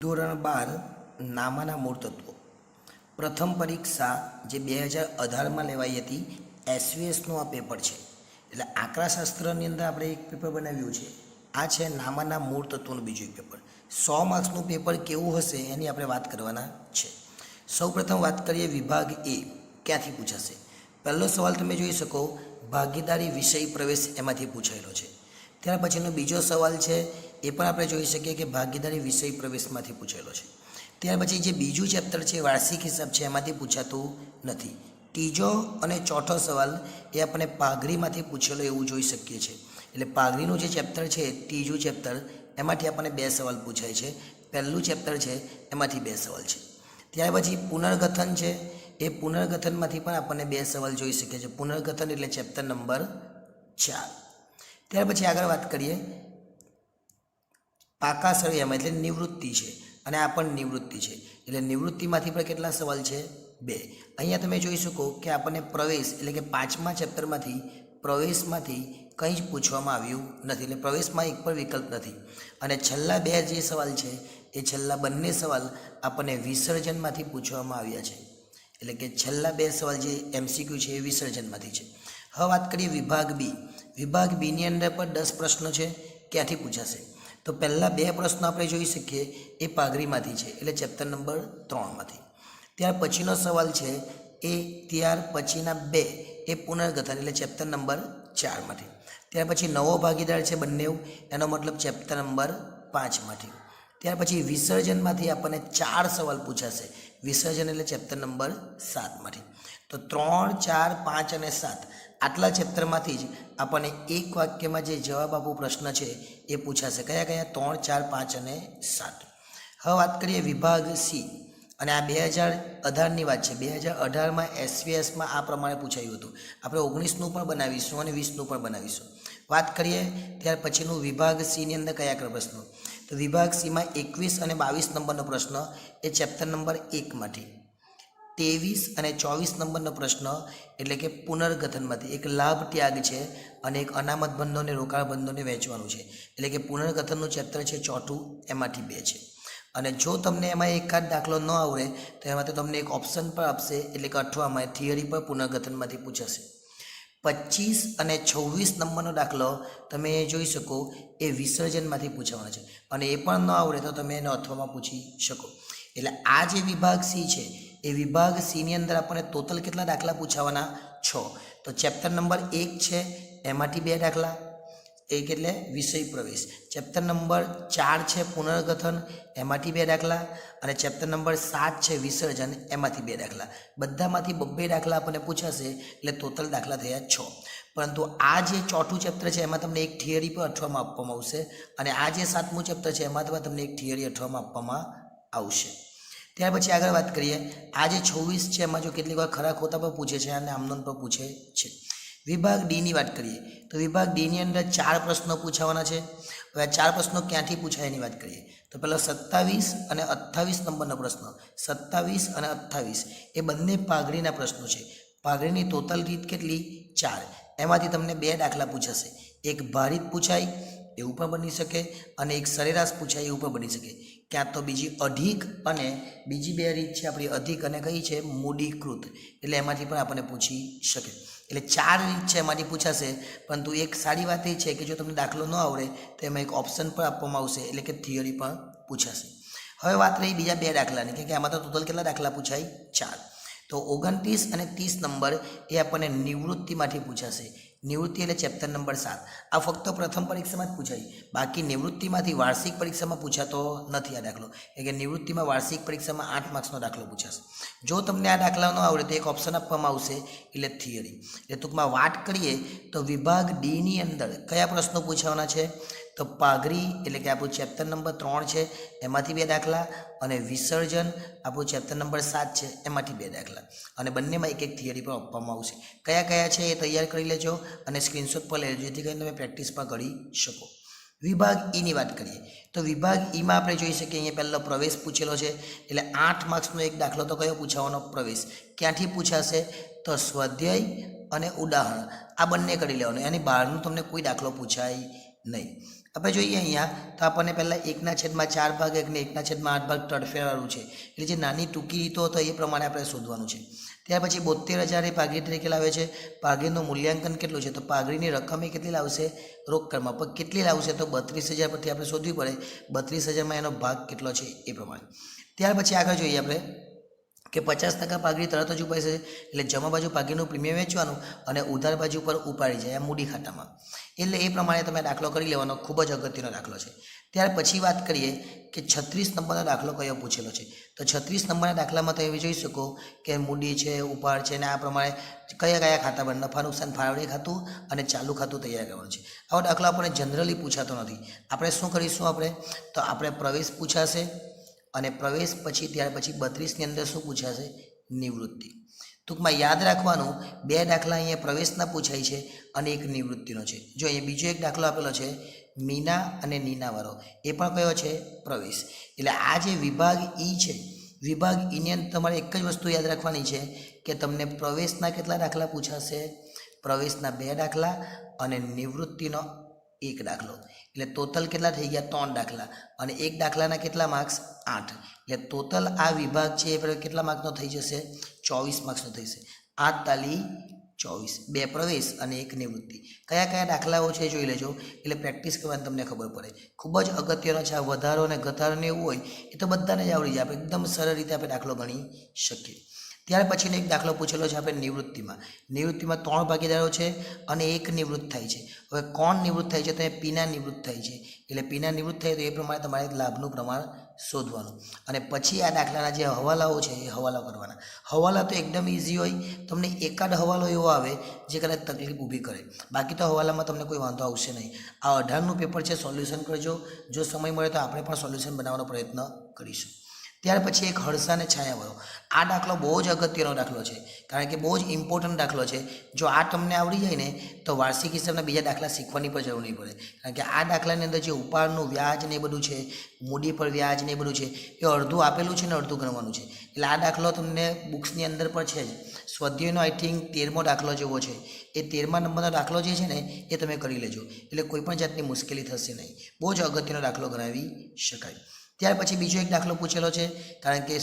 ધોરણ 12 નામાના મૂળ તત્વો. પ્રથમ પરીક્ષા જે 2018માં લેવાઈ હતી એસવીએસનું આ પેપર છે. એટલે આંકડાશાસ્ત્રની અંદર આપણે એક પેપર બનાવ્યું છે. આ છે નામાના મૂળ તત્વોનું બીજું એક પેપર. 100 માર્ક્સનું પેપર કેવું હશે એની આપણે વાત કરવાના છે. સૌપ્રથમ વાત કરીએ વિભાગ એ ક્યાંથી પૂછાશે. પહેલો સવાલ તમે જોઈ શકો, ભાગીદારી વિષય પ્રવેશ એમાંથી પૂછાયેલો છે. ત્યાર પછીનો બીજો સવાલ છે એ પણ આપણે જોઈ શકીએ કે ભાગીદારી વિષય પ્રવેશમાંથી પૂછેલો છે. ત્યાર પછી જે બીજું ચેપ્ટર છે વાર્ષિક હિસાબ છે એમાંથી પૂછાતું નથી. ત્રીજો અને ચોથો સવાલ એ આપણે પાઘડીમાંથી પૂછેલો એવું જોઈ શકીએ છીએ. એટલે પાઘડીનું જે ચેપ્ટર છે ત્રીજું ચેપ્ટર એમાંથી આપણને 2 સવાલ પૂછાય છે. પહેલું ચેપ્ટર છે એમાંથી 2 સવાલ છે. ત્યાર પછી પુનર્ગઠન છે, એ પુનર્ગઠનમાંથી પણ આપણને 2 સવાલ જોઈ શકીએ છીએ. પુનર્ગઠન એટલે ચેપ્ટર નંબર 4. ત્યાર પછી આગળ વાત કરીએ પાકા સળિયામાં એટલે નિવૃત્તિ છે, અને આ પણ નિવૃત્તિ છે. એટલે નિવૃત્તિમાંથી પણ કેટલા સવાલ છે? 2. અહીંયા તમે જોઈ શકો કે આપણને પ્રવેશ એટલે કે 5મા ચેપ્ટરમાંથી પ્રવેશમાંથી કંઈ જ પૂછવામાં આવ્યું નથી. એટલે પ્રવેશમાં એક પણ વિકલ્પ નથી. અને છેલ્લા 2 જે સવાલ છે એ છેલ્લા બંને સવાલ આપણને વિસર્જનમાંથી પૂછવામાં આવ્યા છે. એટલે કે છેલ્લા 2 સવાલ જે એમસીક્યુ છે એ વિસર્જનમાંથી છે. હવે વાત કરીએ વિભાગ બી. વિભાગ બીની અંદર પણ 10 પ્રશ્નો છે. ક્યાંથી પૂછાશે? તો પહેલાં 2 પ્રશ્નો આપણે જોઈ શકીએ એ પાઘડીમાંથી છે, એટલે ચેપ્ટર નંબર 3માંથી. ત્યાર પછીનો સવાલ છે એ ત્યાર પછીના 2 એ પુનર્ગઠન એટલે ચેપ્ટર નંબર 4માંથી. ત્યાર પછી નવો ભાગીદાર છે બંને, એનો મતલબ ચેપ્ટર નંબર 5માંથી. ત્યાર પછી વિસર્જનમાંથી આપણને 4 સવાલ પૂછાશે. વિસર્જન એટલે ચેપ્ટર નંબર 7માંથી. તો 3, 4, 5 અને 7 આટલા ચેપ્ટરમાંથી જ આપણને એક વાક્યમાં જે જવાબ આપવો પ્રશ્ન છે એ પૂછાશે. કયા કયા? 3, 4, 5 અને 7. હવે વાત કરીએ વિભાગ સી. અને આ 2018ની વાત છે. 2018માં એસવીએસમાં આ પ્રમાણે પૂછાયું હતું. આપણે 19નું પણ બનાવીશું અને 20નું પણ બનાવીશું. વાત કરીએ ત્યાર પછીનું વિભાગ સીની અંદર કયા કયા પ્રશ્નો? તો વિભાગ સીમાં 21 અને 22 નંબરનો પ્રશ્ન એ ચેપ્ટર નંબર 1માંથી. 23 અને 24 નંબરનો પ્રશ્ન એટલે કે પુનર્ગઠનમાંથી. એક લાભ ત્યાગ છે અને એક અનામત બંધો અને રોકાણ બંધોને વહેંચવાનું છે. એટલે કે પુનર્ગઠનનું ચેપ્ટર છે 4, એમાંથી 2 છે. અને જો તમને એમાં એકાદ દાખલો ન આવડે તો એમાં તો તમને એક ઓપ્શન પણ આપશે, એટલે કે અઠવામાં થિયરી પર પુનર્ગઠનમાંથી પૂછાશે. 25 અને 26 નંબરનો દાખલો તમે જોઈ શકો એ વિસર્જનમાંથી પૂછવાનો છે, અને એ પણ ન આવડે તો તમે એને અથવામાં પૂછી શકો. એટલે આ જે વિભાગ સી છે એ વિભાગ સીની અંદર આપણને ટોટલ કેટલા દાખલા પૂછાવાના? 6. તો ચેપ્ટર નંબર 1 છે એમાંથી 2 દાખલા, એક એટલે વિષય પ્રવેશ. ચેપ્ટર નંબર 4 છે પુનર્ગઠન, એમાંથી 2 દાખલા. અને ચેપ્ટર નંબર 7 છે વિસર્જન, એમાંથી 2 દાખલા. બધામાંથી 2 દાખલા આપણને પૂછાશે, એટલે ટોટલ દાખલા થયા 6. પરંતુ આ જે ચોથું ચેપ્ટર છે એમાં તમને એક થિયરી પર અઠવામાં આપવામાં આવશે, અને આ જે 7મું ચેપ્ટર છે એમાં તમને એક થિયરી અઠવામાં આપવામાં આવશે. ત્યાર પછી આગળ વાત કરીએ આ જે 26 છે એમાં જો કેટલીક વાર ખરા ખોટા પર પૂછે છે અને આમનોન પર પૂછે છે. વિભાગ ડીની વાત કરીએ તો વિભાગ ડીની અંદર 4 પ્રશ્નો પૂછાવાના છે. હવે આ 4 પ્રશ્નો ક્યાંથી પૂછાય એની વાત કરીએ તો પહેલાં 27 અને 28 નંબરનો પ્રશ્ન. 27 અને 28 એ બંને પાઘડીના પ્રશ્નો છે. પાઘડીની ટોટલ રીત કેટલી? 4. એમાંથી તમને 2 દાખલા પૂછાશે. એક ભારિત પૂછાય એવું પણ બની શકે, અને એક સરેરાશ પૂછાય એવું પણ બની શકે. ક્યાં તો બીજી અધિક, અને બીજી 2 રીત છે આપણી અધિક અને કઈ છે? મૂડીકૃત. એટલે એમાંથી પણ આપણને પૂછી શકે. એટલે 4 રીત છે એમાંથી પૂછાશે. પરંતુ એક સારી વાત એ છે કે જો તમને દાખલો ન આવડે તો એમાં એક ઓપ્શન પણ આપવામાં આવશે, એટલે કે થિયરી પણ પૂછાશે. હવે વાત રહી બીજા 2 દાખલાની, કે આમાં તો ટોટલ કેટલા દાખલા પૂછાય? 4. તો 29 અને 30 નંબર એ આપણને નિવૃત્તિમાંથી પૂછાશે. નિવૃત્તિ એટલે ચેપ્ટર નંબર 7. આ ફક્ત પ્રથમ પરીક્ષામાં જ પૂછાય, બાકી નિવૃત્તિમાંથી વાર્ષિક પરીક્ષામાં પૂછાતો નથી આ દાખલો. એટલે કે નિવૃત્તિમાં વાર્ષિક પરીક્ષામાં 8 માર્ક્સનો દાખલો પૂછાશે. જો તમને આ દાખલા ન આવડે તો એક ઓપ્શન આપવામાં આવશે, એટલે થિયરી. એટલે ટૂંકમાં વાત કરીએ તો વિભાગ ડીની અંદર કયા પ્રશ્નો પૂછાવાના છે? તો પાઘડી એટલે કે આપણું ચેપ્ટર નંબર 3 છે એમાંથી 2 દાખલા, અને વિસર્જન આપણું ચેપ્ટર નંબર 7 છે એમાંથી 2 દાખલા, અને બંનેમાં એક થિયરી પણ આપવામાં આવશે. કયા કયા છે એ તૈયાર કરી લેજો અને સ્ક્રીનશોટ પર લેજો, જેથી કરીને તમે પ્રેક્ટિસ પણ કરી શકો. વિભાગ ઈની વાત કરીએ તો વિભાગ ઈમાં આપણે જોઈ શકીએ અહીંયા પહેલો પ્રવેશ પૂછેલો છે. એટલે 8 માર્ક્સનો એક દાખલો તો કયો પૂછાવાનો? પ્રવેશ. ક્યાંથી પૂછાશે? તો સ્વાધ્યાય અને ઉદાહરણ આ બંને કરી લેવાનું, એની બહારનું તમને કોઈ દાખલો પૂછાય નહીં. આપણે જોઈએ અહીંયા તો આપણને પહેલાં 1/4 ભાગ 1 ને 1/8 ભાગ તડફેરવાળું છે, એટલે જે નાની ટૂંકી રીતો હતો એ પ્રમાણે આપણે શોધવાનું છે. ત્યાર પછી 72,000 એ પાઘડી તરીકે લાવે છે. પાઘડીનું મૂલ્યાંકન કેટલું છે? તો પાઘડીની રકમ એ કેટલી લાવશે? રોકડમાં. પણ કેટલી લાવશે? તો 32,000 પરથી આપણે શોધવી પડે 32,000માં એનો ભાગ કેટલો છે એ પ્રમાણે. ત્યાર પછી આગળ જોઈએ આપણે કે 50% પાઘડી તરત જ ઉપાડશે, એટલે જમા બાજુ પાઘડીનું પ્રીમિયમ વેચવાનું અને ઉધાર બાજુ પર ઉપાડી જાય મૂડી ખાતામાં. એટલે એ પ્રમાણે તમે દાખલો કરી લેવાનો, ખૂબ જ અગત્યનો દાખલો છે. ત્યાર પછી વાત કરીએ કે 36 નંબરનો દાખલો કયો પૂછેલો છે. તો 36 નંબરના દાખલામાં તમે જોઈ શકો કે મૂડી છે, ઉપાડ છે, અને આ પ્રમાણે કયા કયા ખાતા પર નફા નુકસાન ફાળવણી ખાતું અને ચાલુ ખાતું તૈયાર કરવાનું છે. આવો દાખલો આપણને જનરલી પૂછાતો નથી. આપણે શું કરીશું? તો આપણે પ્રવેશ પૂછાશે, અને પ્રવેશ પછી ત્યાર પછી 32ની અંદર શું પૂછાશે? નિવૃત્તિ. ટૂંકમાં યાદ રાખવાનું, 2 દાખલા અહીંયા પ્રવેશના પૂછાય છે અને એક નિવૃત્તિનો છે. જો અહીંયા બીજો એક દાખલો આપેલો છે મીના અને નીનાવાળો, એ પણ કયો છે? પ્રવેશ. એટલે આ જે વિભાગ ઈ છે, વિભાગ ઈની અંદર તમારે એક જ વસ્તુ યાદ રાખવાની છે કે તમને પ્રવેશના કેટલા દાખલા પૂછાશે? પ્રવેશના 2 દાખલા અને નિવૃત્તિનો 1 દાખલો. એટલે ટોટલ કેટલા થઈ ગયા? 3 દાખલા, અને 1 દાખલાના કેટલા માર્ક્સ? 8. એટલે ટોટલ આ વિભાગ છે એ કેટલા માર્ક્સનો થઈ જશે? 24 માર્ક્સનો થઈ જશે. 8 તાલી 24, 2 પ્રવેશ અને 1 નિવૃત્તિ. કયા કયા દાખલાઓ છે જોઈ લેજો, એટલે પ્રેક્ટિસ કરવાની તમને ખબર પડે. ખૂબ જ અગત્યનો છે. આ વધારો અને ઘટાડોને એવું હોય એ તો બધાને જ આવડી જાય, આપણે એકદમ સરળ રીતે આપણે દાખલો ગણી શકીએ. ત્યાર પછીનો એક દાખલો પૂછેલો છે આપણે નિવૃત્તિમાં. નિવૃત્તિમાં 3 ભાગીદારો છે અને 1 નિવૃત્ત થાય છે. હવે કોણ નિવૃત્ત થાય છે? તો એ પીના નિવૃત્ત થાય છે. એટલે પીના નિવૃત્ત થાય તો એ પ્રમાણે તમારે લાભનું પ્રમાણ શોધવાનું, અને પછી આ દાખલાના જે હવાલાઓ છે એ હવાલા કરવાના. હવાલા તો એકદમ ઇઝી હોય, તમને એકાદ હવાલો એવો આવે જે કદાચ તકલીફ ઊભી કરે, બાકી તો હવાલામાં તમને કોઈ વાંધો આવશે નહીં. આ 18નું પેપર છે, સોલ્યુશન કરજો. જો સમય મળે તો આપણે પણ સોલ્યુશન બનાવવાનો પ્રયત્ન કરીશું. ત્યાર પછી એક હળસા અને છાયાવાળો. આ દાખલો બહુ જ અગત્યનો દાખલો છે, કારણ કે બહુ જ ઇમ્પોર્ટન્ટ દાખલો છે. જો આ તમને આવડી જાય ને તો વાર્ષિક હિસાબના બીજા દાખલા શીખવાની પણ જરૂર નહીં પડે, કારણ કે આ દાખલાની અંદર જે ઉપાડનું વ્યાજ ને એ બધું છે, મૂડી પર વ્યાજ ને એ બધું છે, એ અડધું આપેલું છે ને અડધું ગણવાનું છે. એટલે આ દાખલો તમને બુક્સની અંદર પણ છે જ. સ્વાધ્યાયનો આઈ થિંક 13મો દાખલો જેવો છે. એ 13મા નંબરનો દાખલો જે છે ને એ તમે કરી લેજો, એટલે કોઈ પણ જાતની મુશ્કેલી થશે નહીં. બહુ જ અગત્યનો દાખલો ગણાવી શકાય. ત્યાર પછી બીજો એક દાખલો પૂછેલો છે, કારણ કે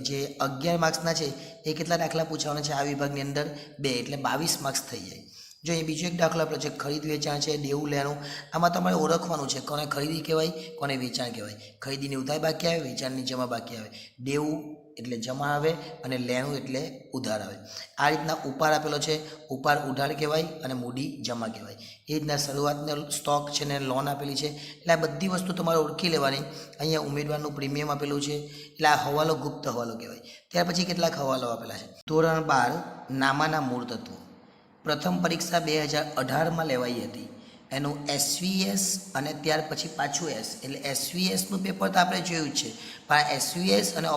જે 11 માર્ક્સના છે એ કેટલા દાખલા પૂછવાના છે આ વિભાગની અંદર? 2, એટલે 22 માર્ક્સ થઈ જાય. જો એ બીજો એક દાખલો આપણો છે ખરીદ વેચાણ છે, દેવું લેણું. આમાં તમારે ઓળખવાનું છે કોને ખરીદી કહેવાય, કોને વેચાણ કહેવાય. ખરીદીની ઉધાર બાકી આવે, વેચાણની જમા બાકી આવે. દેવું એટલે જમા આવે અને લેણું એટલે ઉધાર આવે. આ રીતના ઉપાડ આપેલો છે, ઉપાડ ઉધાર કહેવાય અને મૂડી જમા કહેવાય. એ રીતના શરૂઆતનો સ્ટોક છે ને લોન આપેલી છે. એટલે આ બધી વસ્તુ તમારે ઓળખી લેવાની. અહીંયા ઉમેદવારનું પ્રીમિયમ આપેલું છે, એટલે આ હવાલો ગુપ્ત હવાલો કહેવાય. ત્યાર પછી કેટલાક હવાલો આપેલા છે. ધોરણ 12 નામાના મૂળ તત્વો. પ્રથમ પરીક્ષા 2018માં લેવાઈ હતી. એનું SVS અને ત્યાર પછી પાછું S, એટલે SVSનું પેપર તો આપણે જોયું જ છે, પણ આ SVS અને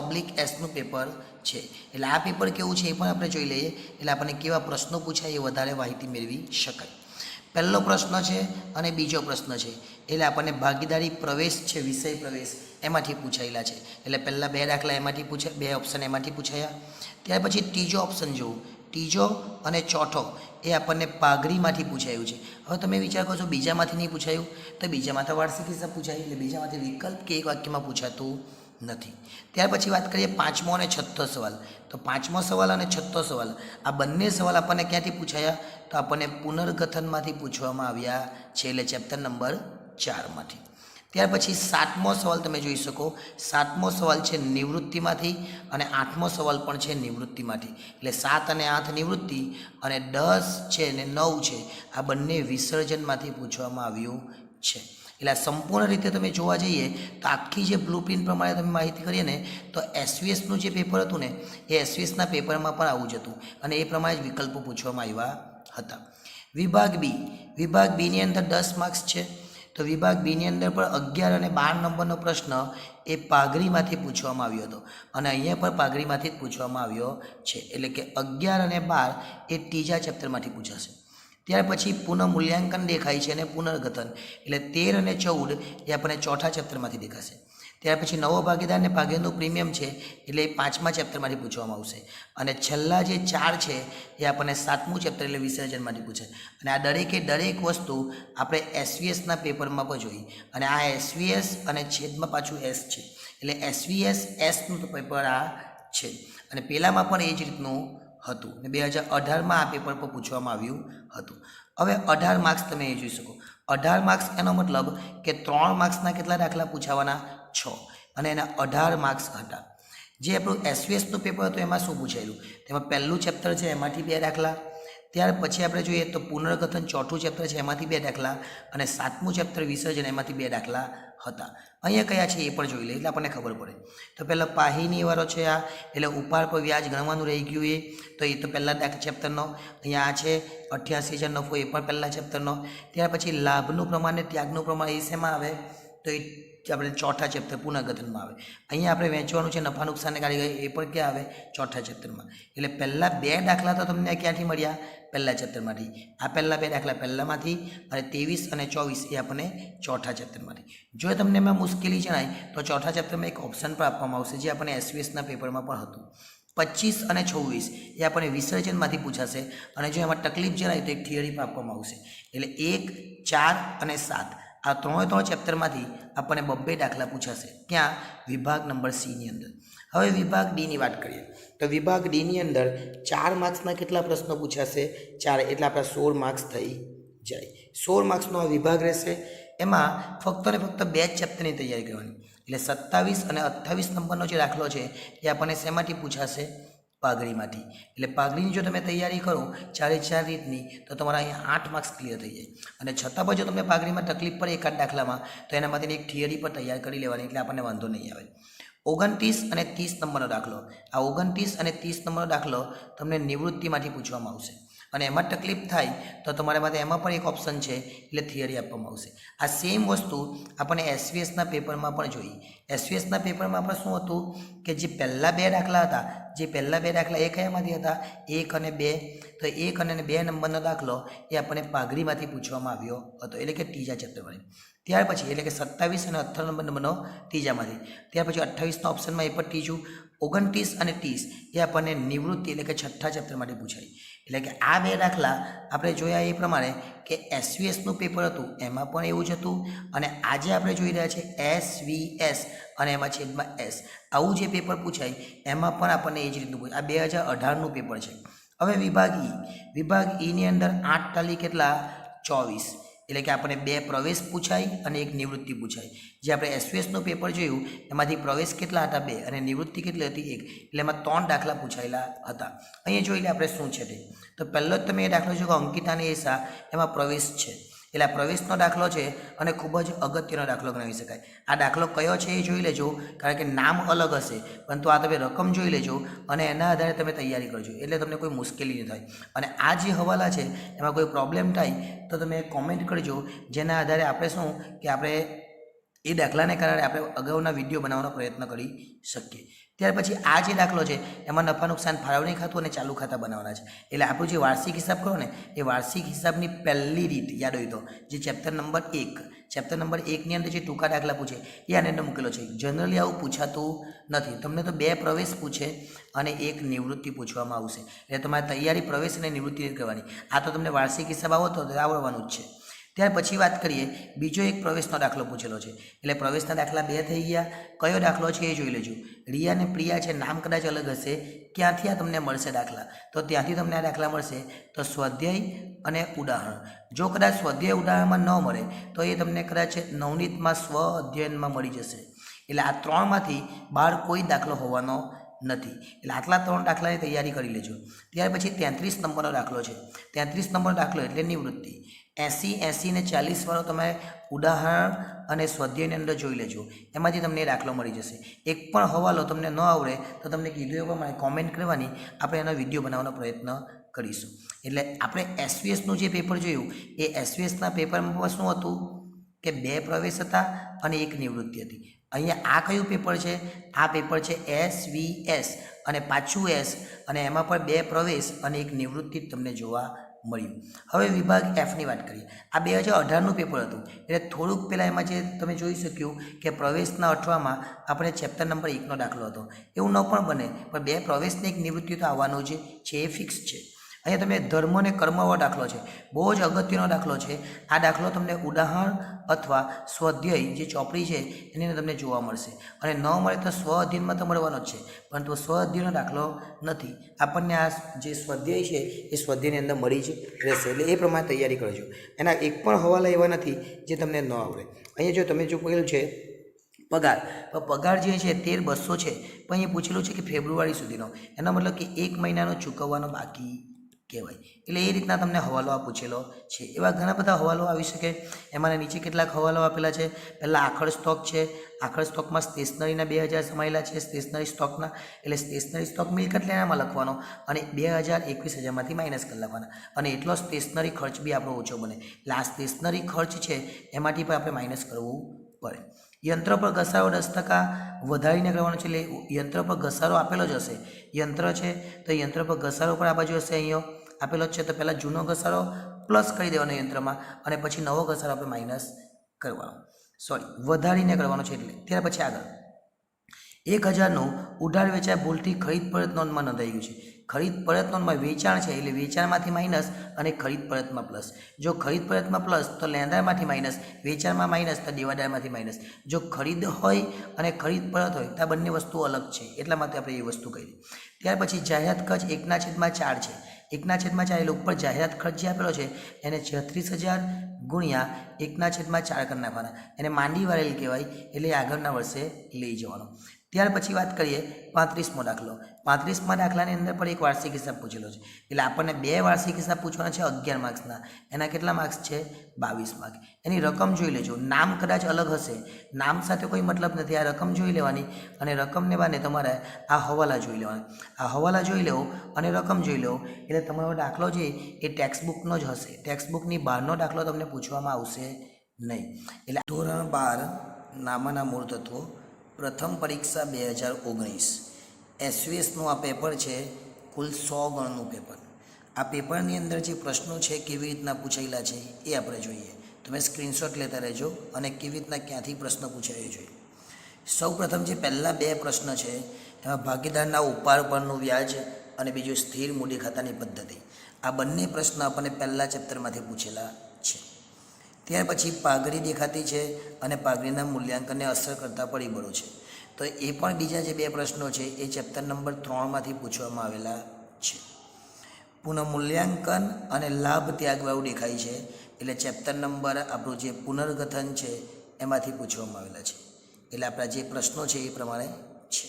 /Sનું પેપર છે. એટલે આ પેપર કેવું છે એ પણ આપણે જોઈ લઈએ, એટલે આપણને કેવા પ્રશ્નો પૂછાય એ વધારે માહિતી મેળવી શકાય. પહેલો પ્રશ્ન છે અને બીજો પ્રશ્ન છે, એટલે આપણને ભાગીદારી પ્રવેશ છે, વિષય પ્રવેશ એમાંથી પૂછાયેલા છે. એટલે પહેલાં 2 દાખલા એમાંથી પૂછાય, 2 ઓપ્શન એમાંથી પૂછાયા. ત્યાર પછી ત્રીજો ઓપ્શન જોવું, ત્રીજો અને ચોથો એ આપણને પાઘડીમાંથી પૂછાયું છે. હવે તમે વિચાર કરો છો બીજામાંથી નહીં પૂછાયું, તો બીજામાં તો વાર્ષિક હિસાબ પૂછાય, એટલે બીજામાંથી વિકલ્પ કે એક વાક્યમાં પૂછાતું નથી. ત્યાર પછી વાત કરીએ 5મો અને 6થો સવાલ. તો 5મો સવાલ અને 6થો સવાલ આ બંને સવાલ આપણને ક્યાંથી પૂછાયા? તો આપણને પુનર્ગઠનમાંથી પૂછવામાં આવ્યા છે, એટલે ચેપ્ટર નંબર 4માંથી. ત્યાર પછી 7મો સવાલ તમે જોઈ શકો. 7મો સવાલ છે નિવૃત્તિમાંથી, અને 8મો સવાલ પણ છે નિવૃત્તિમાંથી. એટલે 7 અને 8 નિવૃત્તિ, અને 10 છે ને 9 છે આ બંને વિસર્જનમાંથી પૂછવામાં આવ્યું છે. એટલે આ સંપૂર્ણ રીતે તમે જોવા જઈએ તો આખી જે બ્લુપ્રિન્ટ પ્રમાણે તમે માહિતી કરીએ ને તો SVSનું જે પેપર હતું ને એ SVSના પેપરમાં પણ આવું જ હતું, અને એ પ્રમાણે જ વિકલ્પો પૂછવામાં આવ્યા હતા. વિભાગ બી. વિભાગ બીની અંદર 10 માર્ક્સ છે. તો વિભાગ બીની અંદર પણ 11 અને 12 નંબરનો પ્રશ્ન એ પાઘડીમાંથી પૂછવામાં આવ્યો હતો, અને અહીંયા પણ પાઘડીમાંથી જ પૂછવામાં આવ્યો છે. એટલે કે 11 અને 12 એ ત્રીજા ચેપ્ટરમાંથી પૂછાશે. ત્યાર પછી પુનઃમૂલ્યાંકન દેખાય છે અને પુનર્ગઠન, એટલે 13 અને 14 એ આપણને ચોથા ચેપ્ટરમાંથી દેખાશે. ત્યાર પછી નવો ભાગીદાર અને ભાગીદારનું પ્રીમિયમ છે એટલે એ 5મા ચેપ્ટરમાંથી પૂછવામાં આવશે અને છેલ્લા જે 4 છે એ આપણને 7મું ચેપ્ટર એટલે વિસર્જનમાંથી પૂછે અને આ દરેક વસ્તુ આપણે એસવીએસના પેપરમાં પણ જોઈ અને આ એસવીએસ અને છેદમાં પાછું એસ છે એટલે એસવીએસ એસનું તો પેપર આ છે અને પહેલામાં પણ એ જ રીતનું હતું અને 2018માં આ પેપર પર પૂછવામાં આવ્યું હતું. હવે 18 માર્ક્સ તમે એ જોઈ શકો. 18 માર્ક્સ એનો મતલબ કે 3 માર્ક્સના કેટલા દાખલા પૂછાવાના 6 અને એના 18 માર્ક્સ હતા. જે આપણું એસવીએસનું પેપર હતું એમાં શું પૂછાયેલું તેમાં પહેલું ચેપ્ટર છે એમાંથી 2 દાખલા, ત્યાર પછી આપણે જોઈએ તો પુનર્ગઠન ચોથું ચેપ્ટર છે એમાંથી 2 દાખલા અને 7મું ચેપ્ટર વિસર્જન એમાંથી 2 દાખલા હતા. અહીંયા કયા છે એ પણ જોઈ લે એટલે આપણને ખબર પડે. તો પહેલાં પાહીની વાળો છે આ એટલે ઉપાડ પર વ્યાજ ગણવાનું રહી ગયું એ તો પહેલાં ચેપ્ટરનો. અહીંયા આ છે 88,000 નફો એ પણ પહેલાં ચેપ્ટરનો. ત્યાર પછી લાભનું પ્રમાણ ને ત્યાગનું પ્રમાણ એ શેમાં આવે તો એ આપણે ચોથા ચેપ્ટર પુનર્ગઠનમાં આવે. અહીંયા આપણે વેચવાનું છે નફા નુકસાનને કાઢી એ પણ ક્યાં આવે ચોથા ચેપ્ટરમાં. એટલે પહેલાં 2 દાખલા તો તમને ક્યાંથી મળ્યા પહેલા ચેપ્ટરમાંથી. આ પહેલાં 2 દાખલા પહેલાંમાંથી અને 23 અને 24 એ આપણને ચોથા ચેપ્ટરમાંથી. જો તમને એમાં મુશ્કેલી જણાય તો ચોથા ચેપ્ટરમાં એક ઓપ્શન પણ આપવામાં આવશે જે આપણને એસવીએસના પેપરમાં પણ હતું. 25 અને 26 એ આપણને વિસર્જનમાંથી પૂછાશે અને જો એમાં તકલીફ જણાય તો એક થિયરી પણ આપવામાં આવશે. એટલે 1, 4 અને 7 આ 3 ચેપ્ટરમાંથી આપણને 2 દાખલા પૂછાશે. ક્યાં વિભાગ નંબર સી અંદર. હવે વિભાગ ડીની વાત કરીએ તો વિભાગ ડીની અંદર 4 માર્ક્સના કેટલા પ્રશ્નો પૂછાશે 4 એટલે આપણા 16 માર્ક્સ થઈ જાય. 16 માર્ક્સનો આ વિભાગ રહેશે. એમાં ફક્ત ને ફક્ત 2 ચેપ્ટરની તૈયારી કરવાની એટલે 27 અને 28 નંબરનો જે દાખલો છે એ આપણને શેમાંથી પૂછાશે પાઘડીમાંથી. એટલે પાઘડીની જો તમે તૈયારી કરો 4 રીતની તો તમારા અહીંયા 8 માર્ક્સ ક્લિયર થઈ જાય અને છતાં પણ જો તમને પાઘડીમાં તકલીફ પડે એકાદ દાખલામાં તો એના માટેની એક થિયરી પણ તૈયાર કરી લેવાની એટલે આપણને વાંધો નહીં આવે. 29 અને 30 નંબરનો દાખલો. આ 29 અને 30 નંબરનો દાખલો તમને નિવૃત્તિમાંથી પૂછવામાં આવશે અને એમાં તકલીફ થાય તો તમારા માટે એમાં પણ એક ઓપ્શન છે એટલે થિયરી આપવામાં આવશે. આ સેમ વસ્તુ આપણને એસવીએસના પેપરમાં પણ જોઈ. એસવીએસના પેપરમાં આપણે શું હતું કે જે પહેલાં 2 દાખલા હતા જે પહેલાં 2 દાખલા એ કયામાંથી હતા 1 અને 2. તો 1 અને 2 નંબરનો દાખલો એ આપણને પાઘડીમાંથી પૂછવામાં આવ્યો હતો એટલે કે ત્રીજા ચેપ્ટરમાંથી. ત્યાર પછી એટલે કે 27 અને 18 નંબરનો ત્રીજામાંથી. ત્યાર પછી 28ના ઓપ્શનમાં એ પણ ત્રીજું. 29 અને 30 એ આપણને નિવૃત્તિ એટલે કે છઠ્ઠા ચેપ્ટરમાંથી પૂછાય. એટલે કે આ 2 દાખલા આપણે જોયા એ પ્રમાણે કે એસવીએસનું પેપર હતું એમાં પણ એવું જ હતું અને આજે આપણે જોઈ રહ્યા છીએ એસવીએસ અને એમાં છેદમાં એસ આવું જે પેપર પૂછાય એમાં પણ આપણને એ જ રીતનું પૂછાય. આ 2018નું પેપર છે. હવે વિભાગ ઈની અંદર 8 તાલી કેટલા 24 એટલે કે આપણને 2 પ્રવેશ પૂછાય અને 1 નિવૃત્તિ પૂછાય. જે આપણે એસવીએસનું પેપર જોયું એમાંથી પ્રવેશ કેટલા હતા 2 અને નિવૃત્તિ કેટલી હતી 1 એટલે એમાં 3 દાખલા પૂછાયેલા હતા. અહીંયા જોઈ લે આપણે શું છે તે. તો પહેલો જ તમે એ દાખલો જો કે અંકિતા અને એસા એમાં પ્રવેશ છે એટલે આ પ્રવેશનો દાખલો છે અને ખૂબ જ અગત્યનો દાખલો ગણાવી શકાય. આ દાખલો કયો છે એ જોઈ લેજો કારણ કે નામ અલગ હશે પરંતુ આ તમે રકમ જોઈ લેજો અને એના આધારે તમે તૈયારી કરજો એટલે તમને કોઈ મુશ્કેલી નહીં થાય. અને આ જે હવાલા છે એમાં કોઈ પ્રોબ્લેમ થાય તો તમે કોમેન્ટ કરજો જેના આધારે આપણે શું કે આપણે એ દાખલાને કારણે આપણે અગાઉના વિડીયો બનાવવાનો પ્રયત્ન કરી શકીએ. ત્યાર પછી આ જે દાખલો છે એમાં નફા નુકસાન ફાળવણી ખાતું અને ચાલુ ખાતા બનાવવાના છે. એટલે આપણું જે વાર્ષિક હિસાબ કરો ને એ વાર્ષિક હિસાબની પહેલી રીત યાદ હોય તો જે ચેપ્ટર નંબર 1ની અંદર જે ટૂંકા દાખલા પૂછે એ આની અંદર મૂકેલો છે. જનરલી આવું પૂછાતું નથી. તમને તો 2 પ્રવેશ પૂછે અને 1 નિવૃત્તિ પૂછવામાં આવશે એટલે તમારે તૈયારી પ્રવેશ અને નિવૃત્તિ કરવાની. આ તો તમને વાર્ષિક હિસાબ આવતો આવડવાનું જ છે. ત્યાર પછી વાત કરીએ બીજો એક પ્રવેશનો દાખલો પૂછેલો છે એટલે પ્રવેશના દાખલા 2 થઈ ગયા. કયો દાખલો છે એ જોઈ લેજો. રિયા અને પ્રિયા છે નામ કદાચ અલગ હશે ક્યાંથી આ તમને મળશે દાખલા તો ત્યાંથી તમને આ દાખલા મળશે તો સ્વાધ્યાય અને ઉદાહરણ. જો કદાચ સ્વાધ્યાય ઉદાહરણમાં ન મળે તો એ તમને કદાચ નવનીતમાં સ્વ અધ્યયનમાં મળી જશે. એટલે આ 3માંથી બહાર કોઈ દાખલો હોવાનો નથી. એટલે આટલા 3 દાખલાની તૈયારી કરી લેજો. ત્યાર પછી 33 નંબરનો દાખલો છે. 33 નંબરનો દાખલો એટલે નિવૃત્તિ. 80 ને 40 વાળો તમે ઉદાહરણ અને સ્વાધ્યાયની અંદર જોઈ લેજો એમાંથી તમને એ દાખલો મળી જશે. એક પણ હવાલો તમને ન આવડે તો તમને કીધું એ પ્રમાણે કોમેન્ટ કરવાની આપણે એનો વિડીયો બનાવવાનો પ્રયત્ન કરીશું. એટલે આપણે એસવીએસનું જે પેપર જોયું એ એસવીએસના પેપરમાં શું હતું કે 2 પ્રવેશ હતા અને 1 નિવૃત્તિ હતી. અહીંયા આ કયું પેપર છે આ પેપર છે એસવીએસ અને પાછું એસ અને એમાં પણ 2 પ્રવેશ અને 1 નિવૃત્તિ તમને જોવા મળ્યું. હવે વિભાગ એફની વાત કરીએ. આ 2018નું પેપર હતું એટલે થોડુંક પહેલાં એમાં જે તમે જોઈ શક્યું કે પ્રવેશના અઠવામાં આપણે ચેપ્ટર નંબર 1નો દાખલો હતો. એવું ન પણ બને પણ 2 પ્રવેશની એક નિવૃત્તિ તો આવવાનું જ છે, એ ફિક્સ છે. અહીંયા તમે ધર્મ અને કર્મવાળો દાખલો છે, બહુ જ અગત્યનો દાખલો છે. આ દાખલો તમને ઉદાહરણ અથવા સ્વાધ્યાય જે ચોપડી છે એની અંદર તમને જોવા મળશે, અને ન મળે તો સ્વ અધ્યયનમાં તો મળવાનો જ છે, પરંતુ સ્વ અધ્યયનો દાખલો નથી. આપણને આ જે સ્વાધ્યાય છે એ સ્વાધ્યાયની અંદર મળી જ રહેશે, એટલે એ પ્રમાણે તૈયારી કરજો. એના એક પણ હવાલા એવા નથી જે તમને ન આવડે. અહીંયા જો તમે જો કહેલું છે પગાર, તો પગાર જે છે 13,200 છે, પણ અહીંયા પૂછેલું છે કે ફેબ્રુઆરી સુધીનો, એનો મતલબ કે 1 મહિનાનો ચૂકવવાનો બાકી કહેવાય. એટલે એ રીતના તમને હવાલો આ પૂછેલો છે. એવા ઘણા બધા હવાલો આવી શકે. એમાંના નીચે કેટલાક હવાલો આપેલા છે. પહેલાં આખડ સ્ટોક છે. આખડ સ્ટોકમાં સ્ટેશનરીના 2,000 સમાયેલા છે, સ્ટેશનરી સ્ટોકના. એટલે સ્ટેશનરી સ્ટોક મિલકત લેણામાં લખવાનો અને 2,000 21,000માંથી માઇનસ કરી નાખવાના, અને એટલો સ્ટેશનરી ખર્ચ બી આપણો ઓછો બને. એટલે આ સ્ટેશનરી ખર્ચ છે એમાંથી પણ આપણે માઇનસ કરવું પડે. યંત્ર પર ઘસારો 10% વધારીને કરવાનો છે, એટલે યંત્ર પર ઘસારો આપેલો જ હશે. યંત્ર છે તો યંત્ર પર ઘસારો પણ આ બાજુ હશે, અહીંયા આપેલો જ છે. તો પહેલાં જૂનો ઘસારો પ્લસ કરી દેવાનો યંત્રમાં, અને પછી નવો ઘસારો આપણે માઇનસ કરવાનો, વધારીને કરવાનો છે. એટલે ત્યાર પછી આગળ 1,000નું ઉધાર વેચાય ભૂલથી ખરીદ પરત નોંધમાં નોંધાઈ ગયું છે. ખરીદ પરત નોંધમાં વેચાણ છે એટલે વેચાણમાંથી માઇનસ અને ખરીદ પરતમાં પ્લસ. જો ખરીદ પરતમાં પ્લસ તો લેણદારમાંથી માઇનસ, વેચાણમાં માઇનસ તો દેવાદારમાંથી માઇનસ. જો ખરીદ હોય અને ખરીદ પરત હોય તો આ બંને વસ્તુઓ અલગ છે, એટલા માટે આપણે એ વસ્તુ કરી. ત્યાર પછી જાહેરાત ખર્ચ 1/4 છે. 1/4 એટલે ઉપર જાહેરાત ખર્ચ જે આપેલો છે એને 36,000 ગુણ્યા 1/4 કરી નાખવાના. એને માંડી વાળેલ કહેવાય, એટલે આગળના વર્ષે લઈ જવાનો. ત્યાર પછી વાત કરીએ 35મો દાખલો. 35મા દાખલાની અંદર પણ એક વાર્ષિક હિસાબ પૂછેલો છે. એટલે આપણને 2 વાર્ષિક હિસાબ પૂછવાના છે 11 માર્ક્સના. એના કેટલા માર્ક્સ છે? 22 માર્ક. એની રકમ જોઈ લેજો. નામ કદાચ અલગ હશે, નામ સાથે કોઈ મતલબ નથી. આ રકમ જોઈ લેવાની, અને રકમને બાને તમારે આ હવાલા જોઈ લેવાના. આ હવાલા જોઈ લેવો અને રકમ જોઈ લેવો, એટલે તમારો દાખલો છે એ ટેક્સ્ટબુકનો જ હશે. ટેક્સ્ટબુકની બહારનો દાખલો તમને પૂછવામાં આવશે નહીં. એટલે ધોરણ 12 નામાના મૂળ તત્વો પ્રથમ પરીક્ષા 2019 એસવીએસનું આ પેપર છે, કુલ 100 ગણનું પેપર. આ પેપરની અંદર જે પ્રશ્નો છે કેવી રીતના પૂછાયેલા છે એ આપણે જોઈએ. તમે સ્ક્રીનશોટ લેતા રહેજો અને કેવી રીતના ક્યાંથી પ્રશ્ન પૂછાય જોઈએ. સૌ પ્રથમ જે પહેલાં 2 પ્રશ્ન છે એમાં ભાગીદારના ઉપાડ પરનું વ્યાજ અને બીજું સ્થિર મૂડી ખાતાની પદ્ધતિ. આ બંને પ્રશ્ન આપણને પહેલાં ચેપ્ટરમાંથી પૂછેલા છે. ત્યાર પછી પાઘડી દેખાતી છે અને પાઘડીના મૂલ્યાંકનને અસર કરતા પરિબળો છે. તો એ પણ બીજા જે 2 પ્રશ્નો છે એ ચેપ્ટર નંબર 3માંથી પૂછવામાં આવેલા છે. પુનઃમૂલ્યાંકન અને લાભ ત્યાગવાળું દેખાય છે, એટલે ચેપ્ટર નંબર આપણું જે પુનર્ગઠન છે એમાંથી પૂછવામાં આવેલા છે. એટલે આપણા જે પ્રશ્નો છે એ પ્રમાણે છે.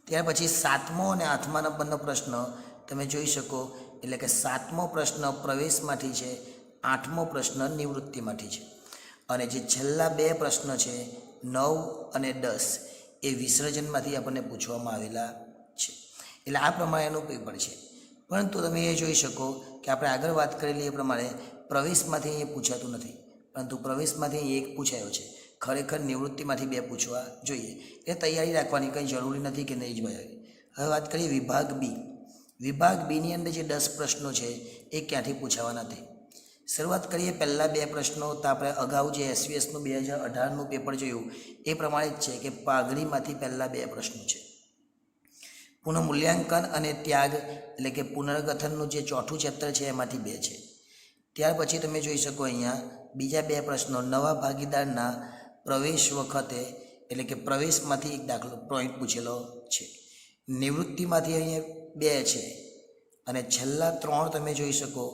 ત્યાર પછી 7મો અને 8મા નંબરનો પ્રશ્ન તમે જોઈ શકો. એટલે કે 7મો પ્રશ્ન પ્રવેશમાંથી છે, 8મો પ્રશ્ન નિવૃત્તિમાંથી છે, અને જે છેલ્લા 2 પ્રશ્ન છે 9 અને 10 એ વિસર્જનમાંથી આપણને પૂછવામાં આવેલા છે. એટલે આ પ્રમાણેનું પેપર છે. પરંતુ તમે એ જોઈ શકો કે આપણે આગળ વાત કરેલી એ પ્રમાણે પ્રવેશમાંથી એ પૂછાતું નથી, પરંતુ પ્રવેશમાંથી એક પૂછાયો છે. ખરેખર નિવૃત્તિમાંથી 2 પૂછવા જોઈએ. એ તૈયારી રાખવાની કંઈ જરૂરી નથી કે નહીં જ ભાઈ. હવે વાત કરીએ વિભાગ બી. વિભાગ બીની અંદર જે 10 પ્રશ્નો છે એ ક્યાંથી પૂછાવાના તે શરૂઆત કરીએ. પહેલાં 2 પ્રશ્નો તો આપણે અગાઉ જે એસવીએસનું 2018નું પેપર જોયું એ પ્રમાણે જ છે કે પાઘડીમાંથી પહેલાં 2 પ્રશ્નો છે. પુનઃમૂલ્યાંકન અને ત્યાગ એટલે કે પુનર્ગઠનનું જે 4થું ચેપ્ટર છે એમાંથી 2 છે. ત્યાર પછી તમે જોઈ શકો અહીંયા બીજા 2 પ્રશ્નો નવા ભાગીદારના પ્રવેશ વખતે એટલે કે પ્રવેશમાંથી એક દાખલો પોઈન્ટ પૂછેલો છે. નિવૃત્તિમાંથી અહીંયા 2 છે, અને છેલ્લા 3 તમે જોઈ શકો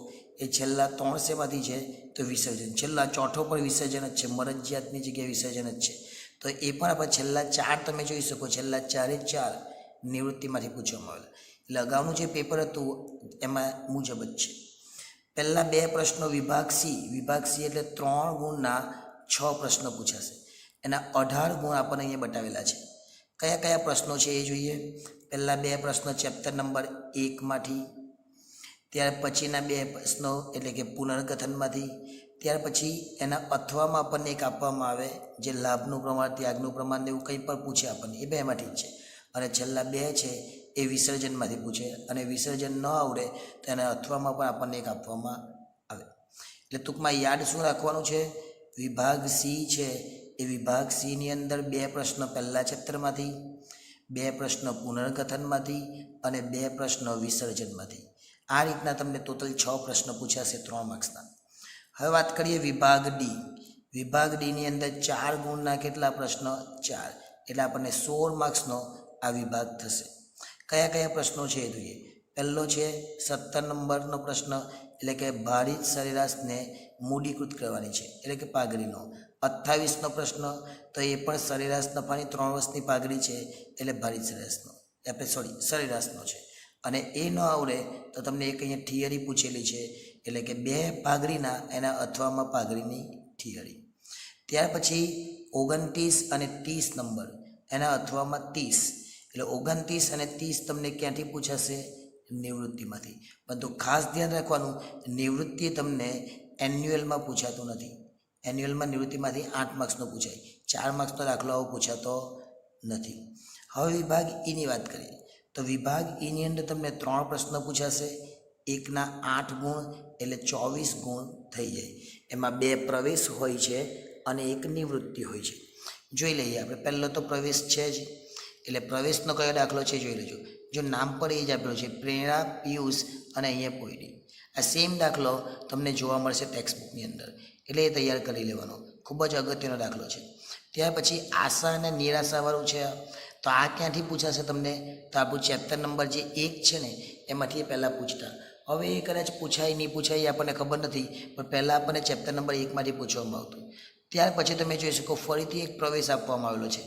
એ છેલ્લા 3 શેમાંથી છે તો વિસર્જન. છેલ્લા 4થો પણ વિસર્જન જ છે, મરજિયાતની જગ્યાએ વિસર્જન જ છે. તો એ પણ આપણે છેલ્લા 4 તમે જોઈ શકો, છેલ્લા 4 નિવૃત્તિમાંથી પૂછવામાં આવેલા. એટલે અગાઉનું જે પેપર હતું એમાં મુજબ જ છે. પહેલાં 2 પ્રશ્નો વિભાગ સી એટલે 3 ગુણના 6 પ્રશ્નો પૂછાશે. એના 18 ગુણ આપણને અહીંયા બતાવેલા છે. કયા કયા પ્રશ્નો છે એ જોઈએ. પહેલાં 2 પ્રશ્નો ચેપ્ટર નંબર 1માંથી, ત્યાર પછીના 2 પ્રશ્નો એટલે કે પુનર્ગઠનમાંથી, ત્યાર પછી એના અથવામાં આપણને એક આપવામાં આવે જે લાભનું પ્રમાણ ત્યાગનું પ્રમાણ એવું કંઈ પણ પૂછે આપણને, એ 2માંથી જ છે. અને છેલ્લા બે છે એ વિસર્જનમાંથી પૂછે, અને વિસર્જન ન આવડે તો એને અથવામાં પણ આપણને એક આપવામાં આવે. એટલે ટૂંકમાં યાદ શું રાખવાનું છે? વિભાગ સી છે એ વિભાગ સીની અંદર 2 પ્રશ્ન પહેલા ચેપ્ટરમાંથી, 2 પ્રશ્ન પુનર્કથનમાંથી અને 2 પ્રશ્ન વિસર્જનમાંથી. આ રીતના તમને ટોટલ 6 પ્રશ્ન પૂછાશે 3 માર્ક્સના. હવે વાત કરીએ વિભાગ ડી. વિભાગ ડીની અંદર 4 ગુણના કેટલા પ્રશ્ન? 4. એટલે આપણને 16 માર્ક્સનો આ વિભાગ થશે. કયા કયા પ્રશ્નો છે એ જોઈએ. પહેલો છે 17 નંબરનો પ્રશ્ન, એટલે કે ભારિત સરેરાશને મૂડીકૃત કરવાની છે, એટલે કે પાઘડીનો. 28નો પ્રશ્ન, તો એ પણ સરેરાશ નફાની 3 વર્ષની પાઘડી છે, એટલે ભારિત સરેરાશનો, સરેરાશનો છે. અને એ ન આવડે તો તમને એક અહીંયા થિયરી પૂછેલી છે, એટલે કે 2 પાઘડીના એના અથવામાં પાઘડીની થિયરી. ત્યાર પછી 29 અને 30 નંબર, એના અથવામાં 30, એટલે 29 અને 30 તમને ક્યાંથી પૂછાશે? નિવૃત્તિમાંથી. પરંતુ ખાસ ધ્યાન રાખવાનું, નિવૃત્તિ તમને એન્યુઅલમાં પૂછાતું નથી. એન્યુઅલમાં નિવૃત્તિમાંથી 8 માર્ક્સનો પૂછાય, 4 માર્ક્સનો દાખલો આવો પૂછાતો નથી. હવે વિભાગ ઈની વાત કરીએ તો વિભાગ ઈની અંદર તમને 3 પ્રશ્ન પૂછાશે. એકના 8 ગુણ, એટલે 24 ગુણ થઈ જાય. એમાં 2 પ્રવેશ હોય છે અને 1 નિવૃત્તિ હોય છે. જોઈ લઈએ આપણે. પહેલો તો પ્રવેશ છે જ, એટલે પ્રવેશનો કયો દાખલો છે જોઈ લેજો. જો નામ પર એ જ આપેલો છે, પ્રેરણા, પિયુષ અને અહીંયા પોઈડી. આ સેમ દાખલો તમને જોવા મળશે ટેક્સ્ટબુકની અંદર, એટલે એ તૈયાર કરી લેવાનો. ખૂબ જ અગત્યનો દાખલો છે. ત્યાર પછી આશા અને નિરાશાવાળું છે, તો આ ક્યાંથી પૂછાશે તમને? તો આપણું ચેપ્ટર નંબર જે 1 છે ને એમાંથી પહેલાં પૂછતા. હવે એ કદાચ પૂછાય નહીં પૂછાય આપણને ખબર નથી, પણ પહેલાં આપણને ચેપ્ટર નંબર 1માંથી પૂછવામાં આવતું. ત્યાર પછી તમે જોઈ શકો ફરીથી એક પ્રવેશ આપવામાં આવેલો છે,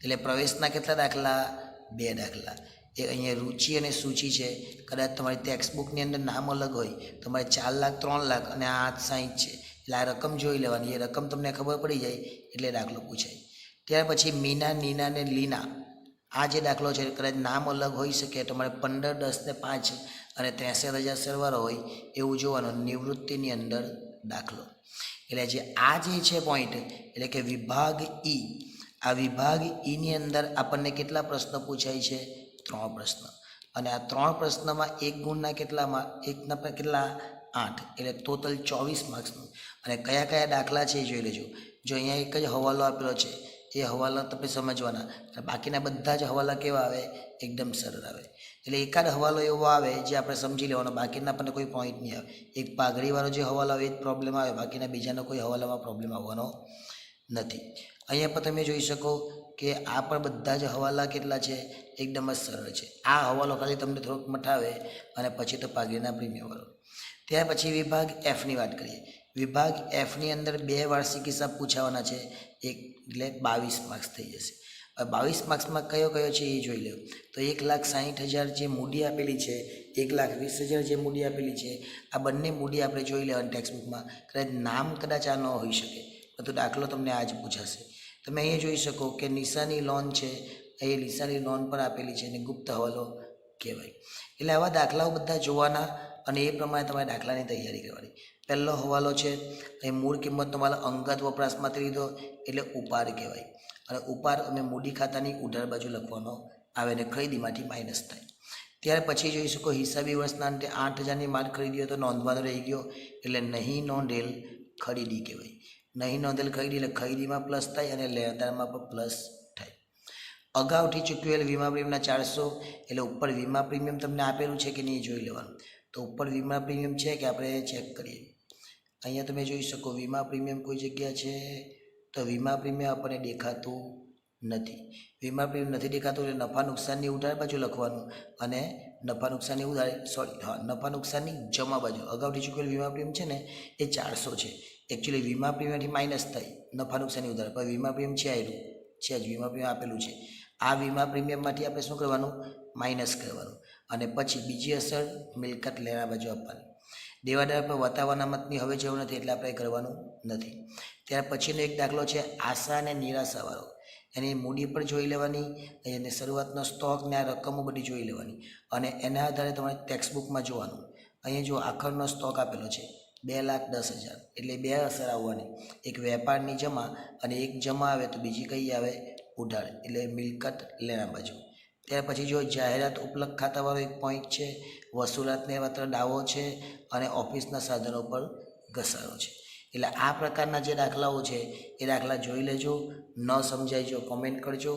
એટલે પ્રવેશના કેટલા દાખલા? 2 દાખલા. એ અહીંયા રુચિ અને સૂચિ છે. કદાચ તમારી ટેક્સ્ટબુકની અંદર નામ અલગ હોય, તમારે 4 લાખ 3 લાખ અને 860 છે, એટલે આ રકમ જોઈ લેવાની. એ રકમ તમને ખબર પડી જાય એટલે દાખલો પૂછાય. ત્યાર પછી મીના, નીના ને લીના, આ જે દાખલો છે કદાચ નામ અલગ હોઈ શકે. તમારે 15, 10 ને 5 અને 63,000 સરવાળો હોય એવું જોવાનું. નિવૃત્તિની અંદર દાખલો. એટલે જે આ જે છે પોઈન્ટ, એટલે કે વિભાગ ઈ, આ વિભાગ ઈની અંદર આપણને કેટલા પ્રશ્ન પૂછાય છે? 3 પ્રશ્ન. અને આ 3 પ્રશ્નમાં 1 ગુણના કેટલામાં? 1ના કેટલા? 8, એટલે ટોટલ 24 માર્ક્સનું. અને કયા કયા દાખલા છે એ જોઈ લેજો. જો અહીંયા એક જ હવાલો આપેલો છે, એ હવાલા તમે સમજવાના. બાકીના બધા જ હવાલા કેવા આવે? એકદમ સરળ આવે. એટલે એકાદ હવાલો એવો આવે જે આપણે સમજી લેવાનો, બાકીના આપણને કોઈ પોઈન્ટ નહીં આવે. એક પાઘડીવાળો જે હવાલો આવે એ જ પ્રોબ્લેમ આવે, બાકીના બીજાનો કોઈ હવાલામાં પ્રોબ્લેમ આવવાનો નથી. અહીંયા પણ તમે જોઈ શકો કે આ પણ બધા જ હવાલા કેટલા છે? એકદમ જ સરળ છે. આ હવાલો ખાલી તમને થોડોક મઠાવે અને પછી તો પાઘડીના પ્રીમિયમવાળો. ત્યાર પછી વિભાગ એફની વાત કરીએ. વિભાગ એફની અંદર 2 વાર્ષિક હિસાબ પૂછાવાના છે, એટલે 22 માર્ક્સ થઈ જશે. હવે 22 માર્ક્સમાં કયો કયો છે એ જોઈ લો. તો 1,60,000 જે મૂડી આપેલી છે, 1,20,000 જે મૂડી આપેલી છે, આ બંને મૂડી આપણે જોઈ લેવાની ટેક્સ્ટબુકમાં. કદાચ નામ કદાચ આ ન હોઈ શકે, પરંતુ દાખલો તમને આ જ પૂછાશે. તમે અહીંયા જોઈ શકો કે નિશાની લોન છે, એ નિશાની લોન પણ આપેલી છે અને ગુપ્ત હવાલો કહેવાય. એટલે આવા દાખલાઓ બધા જોવાના અને એ પ્રમાણે તમારે દાખલાની તૈયારી કરવાની. પહેલો હવાલો છે, એ મૂળ કિંમત તમારા અંગત વપરાશમાંથી લીધો, એટલે ઉપાડ કહેવાય. અને ઉપાડ અમે મૂડી ખાતાની ઉધાર બાજુ લખવાનો આવે અને ખરીદીમાંથી માઇનસ થાય. ત્યાર પછી જોઈ શકો હિસાબી વર્ષના અંતે 8,000ની માલ ખરીદ્યો તો નોંધવાનો રહી ગયો, એટલે નહીં નોંધેલ ખરીદી કહેવાય. નહીં નોંધેલ ખરીદી એટલે ખરીદીમાં પ્લસ થાય અને લેણદારમાં પણ પ્લસ થાય. અગાઉથી ચૂકવેલ વીમા પ્રીમિયમના 400, એટલે ઉપર વીમા પ્રીમિયમ તમને આપેલું છે કે નહીં જોઈ લેવાનું. તો ઉપર વીમા પ્રીમિયમ છે કે આપણે ચેક કરીએ. અહીંયા તમે જોઈ શકો વીમા પ્રીમિયમ કોઈ જગ્યા છે, તો વીમા પ્રીમિયમ આપણને દેખાતું નથી. વીમા પ્રીમિયમ નથી દેખાતું એટલે નફા નુકસાનની ઉધાર બાજુ લખવાનું અને નફા નુકસાનની નફા નુકસાનની જમા બાજુ. અગાઉથી ચૂકવેલ વીમા પ્રીમિયમ છે ને એ 400 છે. એકચ્યુઅલી વીમા પ્રીમિયમથી માઇનસ થાય નફા નુકસાનની ઉધાર, પણ વીમા પ્રીમિયમ છે આવેલું છે જ, વીમા પ્રીમિયમ આપેલું છે. આ વીમા પ્રીમિયમમાંથી આપણે શું કરવાનું? માઇનસ કરવાનું. અને પછી બીજી અસર મિલકત લેણા બાજુ આપવાની. દેવાદાર પર વતાવવાના મતની હવે જરૂર નથી એટલે આપણે કરવાનું નથી. ત્યાર પછીનો એક દાખલો છે આશા અને નિરાશાવાળો. એની મૂડી પર જોઈ લેવાની, એને શરૂઆતનો સ્ટોક ને આ રકમો બધી જોઈ લેવાની અને એના આધારે તમારે ટેક્સ્ટબુકમાં જોવાનું. અહીંયા જો આખરનો સ્ટોક આપેલો છે 2,10,000, એટલે 2 અસર આવવાની. એક વેપારની જમા અને એક જમા આવે તો બીજી કઈ આવે? ઉધાર, એટલે મિલકત લેણા બાજુ. ત્યાર પછી જો જાહેરાત ઉપલબ્ધ ખાતાવાળો એક પોઈન્ટ છે, વસૂલાતને માત્ર દાવો છે અને ઓફિસના સાધનો પર ઘસારો છે. એટલે આ પ્રકારના જે દાખલાઓ છે એ દાખલા જોઈ લેજો, ન સમજાય જો કોમેન્ટ કરજો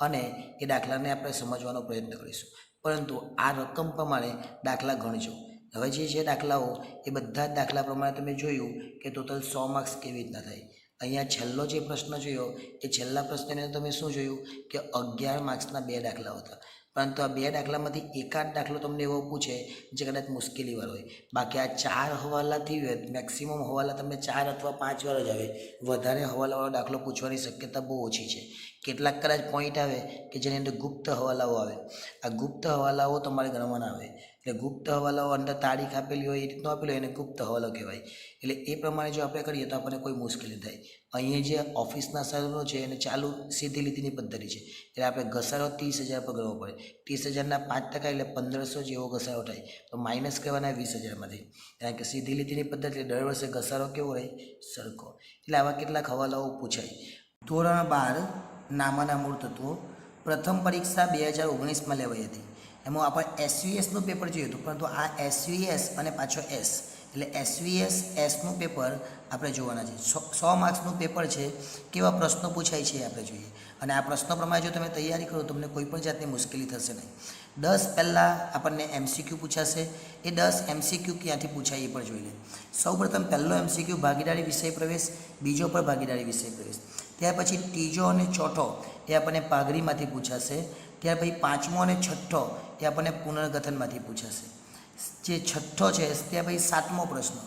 અને એ દાખલાને આપણે સમજવાનો પ્રયત્ન કરીશું. પરંતુ આ રકમ પ્રમાણે દાખલા ગણજો. હવે જે છે દાખલાઓ એ બધા જ દાખલા પ્રમાણે તમે જોયું કે ટોટલ 100 માર્ક્સ કેવી રીતના થાય. અહીંયા છેલ્લો જે પ્રશ્ન જોયો એ છેલ્લા પ્રશ્નને તમે શું જોયું કે 11 માર્ક્સના 2 દાખલાઓ હતા. પરંતુ આ 2 દાખલામાંથી એકાદ દાખલો તમને એવો પૂછે જે કદાચ મુશ્કેલીવાળો હોય. બાકી આ 4 હવાલાથી મેક્સિમમ હવાલા તમને 4 અથવા 5 વાર જ આવે. વધારે હવાલાવાળો દાખલો પૂછવાની શક્યતા બહુ ઓછી છે. કેટલાક કદાચ પોઈન્ટ આવે કે જેની અંદર ગુપ્ત હવાલાઓ આવે. આ ગુપ્ત હવાલાઓ તમારે ગણવાના આવે. એટલે ગુપ્ત હવાલાઓ અંદર તારીખ આપેલી હોય એ રીતનું આપેલું હોય એને ગુપ્ત હવાલો કહેવાય. એટલે એ પ્રમાણે જો આપણે કરીએ તો આપણને કોઈ મુશ્કેલી થાય. અહીંયા જે ઓફિસના સાધનો છે એને ચાલુ સીધી લીટીની પદ્ધતિ છે. એટલે આપણે ઘસારો 30,000 પર ગણવો પડે. 30,000ના 5% એટલે 1,500 જેવો ઘસારો થાય. તો માઇનસ કરવાના 20,000માંથી. કારણ કે સીધી લીટીની પદ્ધતિ દર વર્ષે ઘસારો કેવો રહે? સરખો. એટલે આવા કેટલાક હવાલાઓ પૂછાય. ધોરણ 12 નામાના મૂળ તત્વો પ્રથમ પરીક્ષા 2019માં લેવાઈ હતી. એમાં આપણે SVSનું પેપર જોયું હતું, પરંતુ આ SVS અને પાછો S એટલે SVS Sનું પેપર આપણે જોવાના છે. 100 માર્ક્સનું પેપર છે. કેવા પ્રશ્નો પૂછાય છે એ આપણે જોઈએ. અને આ પ્રશ્નો પ્રમાણે જો તમે તૈયારી કરો તમને કોઈ પણ જાતની મુશ્કેલી થશે નહીં. 10 પહેલાં આપણને MCQ પૂછાશે. એ 10 MCQ ક્યાંથી પૂછાય એ પણ જોઈ લે. સૌપ્રથમ પહેલો MCQ ભાગીદારી વિષય પ્રવેશ, બીજો પણ ભાગીદારી વિષય પ્રવેશ. ત્યાર પછી ત્રીજો અને ચોથો એ આપણને પાઘડીમાંથી પૂછાશે. ત્યાર પછી પાંચમો અને છઠ્ઠો એ આપણને પુનર્ગઠનમાંથી પૂછાશે. જે છઠ્ઠો છે ત્યાં પછી 7મો પ્રશ્ન,